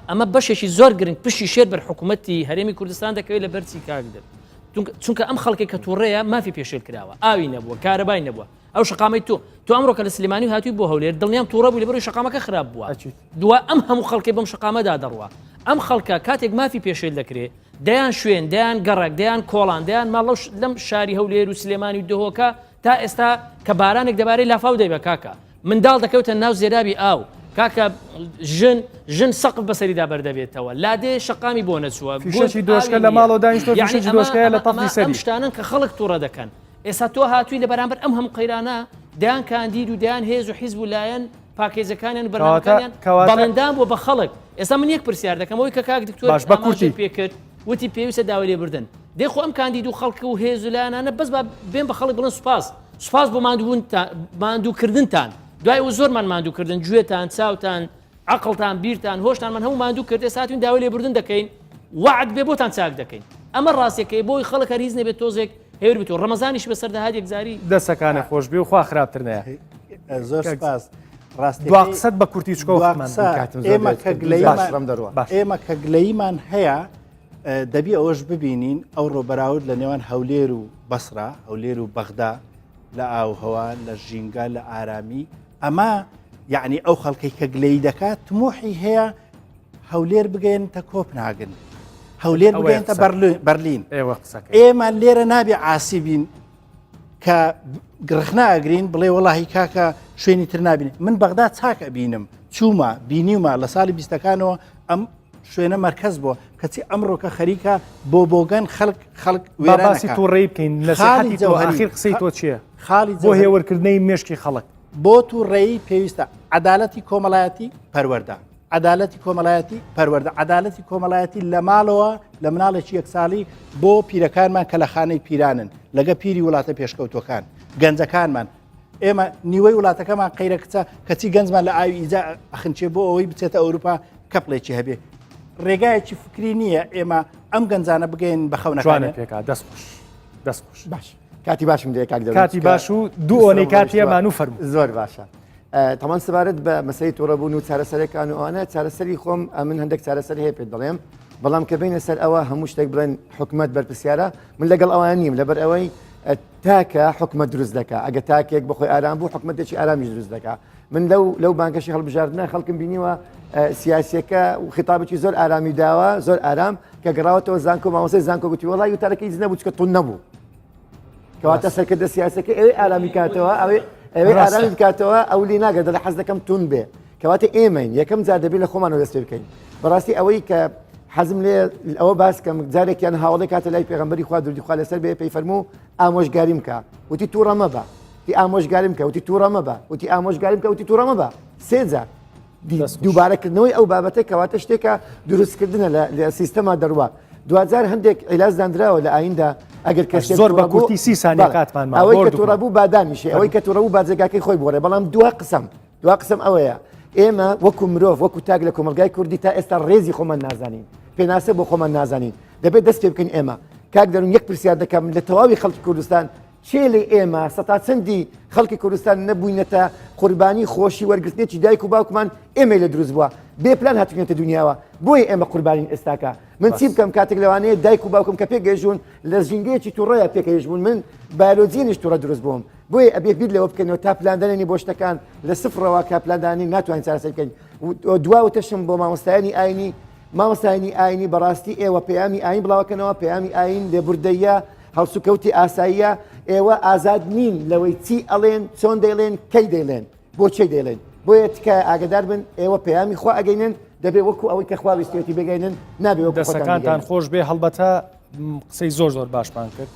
ئەمە بەشێکی زۆر گرنگ پشتی شێر بەر حکوومەتی هەرێمی کوردستان دەکەوێت لە بەرچی کاکدر چونکە ئەم خەڵکی کە تووڕەیە مافی پێشێل کراوە ئاوی نەبووە کارەبای نەبووە ئەو شقامی تۆ ئەمڕۆکە لە سلێمانی هاتووی بۆ هەولێر دڵنیام تووڕە بوو لەبەرەوەی شقامەکە خراپ بووە دووە ئەم هەموو خەڵکی بەم شقامەدا دەڕوە ئەم خەڵکە کاتێک مافی پێشێل دەکرێت دەیان شوێن دەیان گەڕک دەیان کۆڵان دەیان ماڵ لەم شاری هەولێر و سلێمانی و دهۆکە تا ئێستا کە بارانێک دەبارەی لافاو دەیبە کاکە منداڵ دەکەوتە ناو زێرابی ئاو کاکە ژن سەقف بەسەریدا بەردەبێتەوە لادێ شقامی بۆ نەچووە فیشەی دۆشکە لە ماڵەوە دانیشتۆ فیشەی دۆشکەیە لە تەفی سەری شتانن کە خەڵک تووڕە دەکەن ئێستا تۆ هاتووی لە بەرامبەر ئەم هەموو قەیرانە دەیان کاندید و دەیان هێز و حیزب و لایەن پاکێزەکانیان بەرنامەکانیان بەڵێندان بۆ بە خەڵک ئێستا من یەک پرسیار دەکەم ئەوەی کە کاک دکتۆر ئاماژەی پێکرد وتی پێویستە داوای لێبردن دێخۆ ئەم کاندید و خەڵک و هێز و لایەنانە بەس بێن بە خەڵک بڵێن سوپاس بۆ ماندووکردنتان دوای و زۆرمان ماندووکردن گوێتان چاوتان عقلتان بیرتان هۆشتان من هەموو ماندوو کرد ئێستاتون داوای لێبردن دەکەین وعد بێ بۆتان چاک دەکەین ئەمە ڕاستیەکەی بۆی خەڵک هەریز نەبێت تۆزێک هێور بێت و ڕەمەزانیش بەسەردەهات یەکزاری دەسەکانە خۆش بێ و خوا خراپتر نەیە زۆر سپاس دوا قسەت بە کورتی ئێمە کە گلەیمان هەیە دەبی ئەوەش ببینین ئەو ڕۆبەراورد لە نێوان هەولێر و بەسرا هەولێر و بەغدا لە ئاوهەوا لە ژینگە لە ئارامی ئەمە یعنی ئەو خەڵکی کە گلەی دەکات تمۆحی هەیە هەولێر بگەێنتە کۆپنهاگن هەولێر بگەێنتە بەرلین ئێمە لێرە نابێ عاسیبین کە گرخناگرین بڵێ وەڵاهی کاکە شوێنی تر نبینێ من بەغدا چاکە بینم چوومە بینیومە لە ساڵی 20ەکانەوە ئەم شوێنە مرکز بووە کەچی ئەمڕۆکە خەریکە بۆگەن خەڵک باسی تووڕێی بکەین لەخیر قسەی تۆ چییە خاڵی بۆ هێوەرکردنەی مێشکی خەڵک بۆ تووڕێی پێویستە عەدالەتی کۆمەڵایەتی پەروەردە عەدالەتی کۆمەڵایەتی پەروەردە عەدالەتی کۆمەڵایەتی لە ماڵەوە لە مناڵێکی یەکساڵی بۆ پیرەکانمان کە لە خانەی پیرانن لەگە پیری وڵاتە پێشکەوتەکان گەنجەکانمان ئێمە نیوەی وڵاتەکەمان قەیرە کچە کەچی گەنجمان لە ئاوی ئیجا ئەخنچێ بۆ ئەوەی بچێتە ئەوروپا کەپڵێکی هەبێ ڕێگایەکی فکری نییە ئێمە ئەم گەنجانە بگەین بە خەونەکانە پێکا دەستخۆش باش کاتی باشم دێ کاتی باش و دوو ئۆنەی کاتیەمان و فەرموو زۆر باشە تەمان سەبارەت بە مەسەی تووڕەبوون و چارەسەرەکان و ئەوانە چارەسەری خۆم من هەندێک چارەسەری هەیە پێت دەڵێم بەڵام کە بینە سەر ئەوە هەموو شتێک بڵێن حکومت بەرپرسیارە من لەگەڵ ئەوان نیم لەبەر ئەوەی تاکە حکومت دروست دەکە ئەگە تاکێک بخۆی ئارام بوو حکومتێکی ئارامیش دروست دەکە من لەو بانکەشی هەڵبژاردنە خەڵکم بینیوە سیاسیەکە و خیتابێکی زۆر ئارامی داوە زۆر ئارام کە گەڕاوەتەوە زانکۆ مامۆسای زانکۆ گوتی وڵی وتارەکەی هیچ نەبوو چکە تون نەبوو کەواتە سەرکردە سیاسەکە ئەوەی ئارامی کاتەوە ئەوەی ئارامی بکاتەوە ئەو لی ناگەێت لە حەز دەکەم تون بێ کەواتە ئێمەین یەکەم جار دەبێت لە خۆمانەوە دەست پێ بکەین بەڕاستی ئەوەی کە حەزم لێ ئەوە باس کەم جارێکیان هاوڵی کاتە لای پێغەمبەری خوا دوردی خوا لەسەر بێ پێی فەرموو ئامۆژگاریم کە وتی تووڕە مەبە وتی ئامۆژگاریم کە وتی تووڕە مەبە وتی ئامۆژگاریم کە وتی تووڕە مەبە سێ جار دووبارەکردنەوەی ئەو بابەتە کەواتە شتێکە دروستکردنە لە سیستەما دەڕوا دوجار هەندێک عیلاج دانراوە لە ئایندا ئەگەر کەس زۆر بە کورتی 30 ثانیە کاتمان ئەوەی کە تووڕەبوو بادانیشێ ئەوەی کە تووڕەبوو باجێگاکەی خۆی بۆڕێ بەڵام دوا قسم ئەوەیە ئێمە وەکو مرۆڤ وەکو تاگ لە کۆمەلگای کوردی تا ئێستا ڕێزی خۆمان نازانین پێناسە بۆ خۆمان نازانین دەبێت دەست پێ بکەین ئێمە کاک دەرون یەک پرسیار دەکەم لە تەواوی خەڵکی کوردستان چێ لێ ئێمە سەتا چەندی خەڵکی کوردستان نەبووینەتە قوربانی خۆشی وەرگرتنێکی دایک و باوکمان ئێمە لە دروست بووە بێپلان هاتوونێتە دنیاوە بۆیە ئێمە قوربانین ئێستاکە من چی بکەم کاتێک لەوانەیە دایک و باوکم کە پێگەیژون لە ژینگەیەکی تووڕەیە پێکەیژبوون من بایۆلۆجیینیش تووڕە دروست بووم بۆیە ئەبێ بیر لەوە بکەنەوە تا پلاندانێنی بۆ شتەکان لە سفرەوە کا پلاندانی ناتوانین چارەسەر بکەین دواوتەشم بۆ مامۆستایانی ئاینی مامۆستایانی ئاینی بەڕاستی ئێوە پەیامی ئاین بڵاوکەنەوە پەیامی ئاین لێبوردەیە هەڵسوکەوتی ئاساییە ئێوە ئازاد نین لەوەی چی ئەڵێن چۆن دەیڵێن کەی دەیڵێن بۆ چی دەیڵێن بۆیە تکایە ئاگدار بن ئێوە پەیامی خوا ئەگەینن دەبێت وەکو ئەوەی کە خوا ویستێتی بگەینن نابێ دەستەکانتان خۆش بێ هەڵبەتە قسەی زۆر باشمان کرد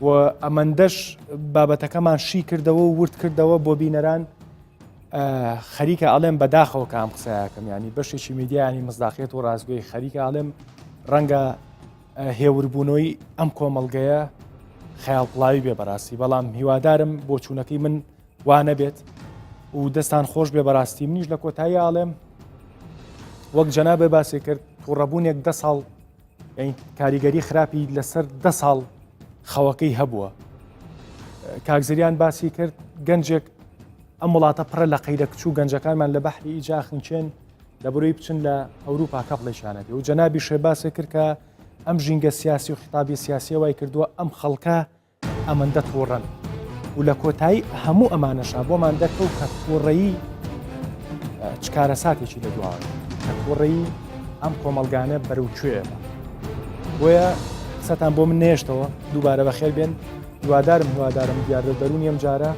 و ئەمەندەش بابەتەکەمان شی کردەوە و ورد کردەوە بۆ بینەران خەریکە ئەڵێم بەداخەوە کە ئەم قسەیەکەم ینی بەشێکی میدیانی مزداقیت و ڕازگوی خەریکە ئەڵێم ڕەنگە هێوربوونەوەی ئەم کۆمەڵگەیە خەیاڵپڵاوی بێ بەڕاستی بەڵام هیوادارم بۆ چوونەکەی من وانە بێت و دەستان خۆش بێ بەڕاستی منیش لە کۆتایی ئاڵێم وەک جەنابێ باسی کرد تووڕەبوونێک 10 ساڵ کاریگەری خراپی لەسەر 10 ساڵ خەوەکەی هەبووە کاکزریان باسی کرد گەنجێک ئەم وڵاتە پڕە لە قەیرە کچوو گەنجەکانمان لە بەحری ئیجا خنچێن لە بڕۆی بچن لە ئەوروپا کەپڵێشانەکە و جەنابی شێ باسی کرد کە ئەم ژینگە سیاسی و خطابی سیاسی وای کردووە ئەم خەڵکە ئەمەندە تووڕەن و لە کۆتایی هەموو ئەمانەشا بۆمان دەکەوت کە تووڕەیی چکارە ساتێکی لە دواوە کە تووڕەیی ئەم کۆمەلگانە بەرەوکوێەوە بۆیە قسەتان بۆ من نێشتەوە دووبارە بەخێر بێن هیوادارم دیارە دەرونی ئەم جارە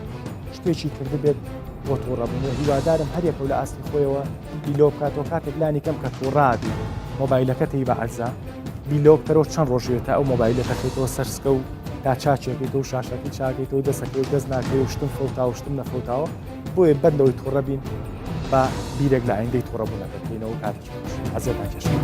شتێکی کرد بێت بۆ تووڕەبوون هیوادارم هەرێکە لە ئاستی خۆیەوە بیلۆ بکاتەوە کاتێک لانی کەم کە تووڕابی مۆبایلەکەتی بە عەرزە بیلۆ بکەرەوە چەند ڕۆژێتە ئەو مۆبایلەکە خێتەوە سەرسکە و تا چاچێکیت و شاشەکەی چاکەیت و دەسەکەی و دەست ناکەی و شتم فەوتا و شتم نەفەوتاوە بۆیە بەر لەوەی تووڕەبین بە بیرێک لە ئایندەی تووڕەبوونەکە بکەینەوە کاتێکی حەزێتان کێشێت.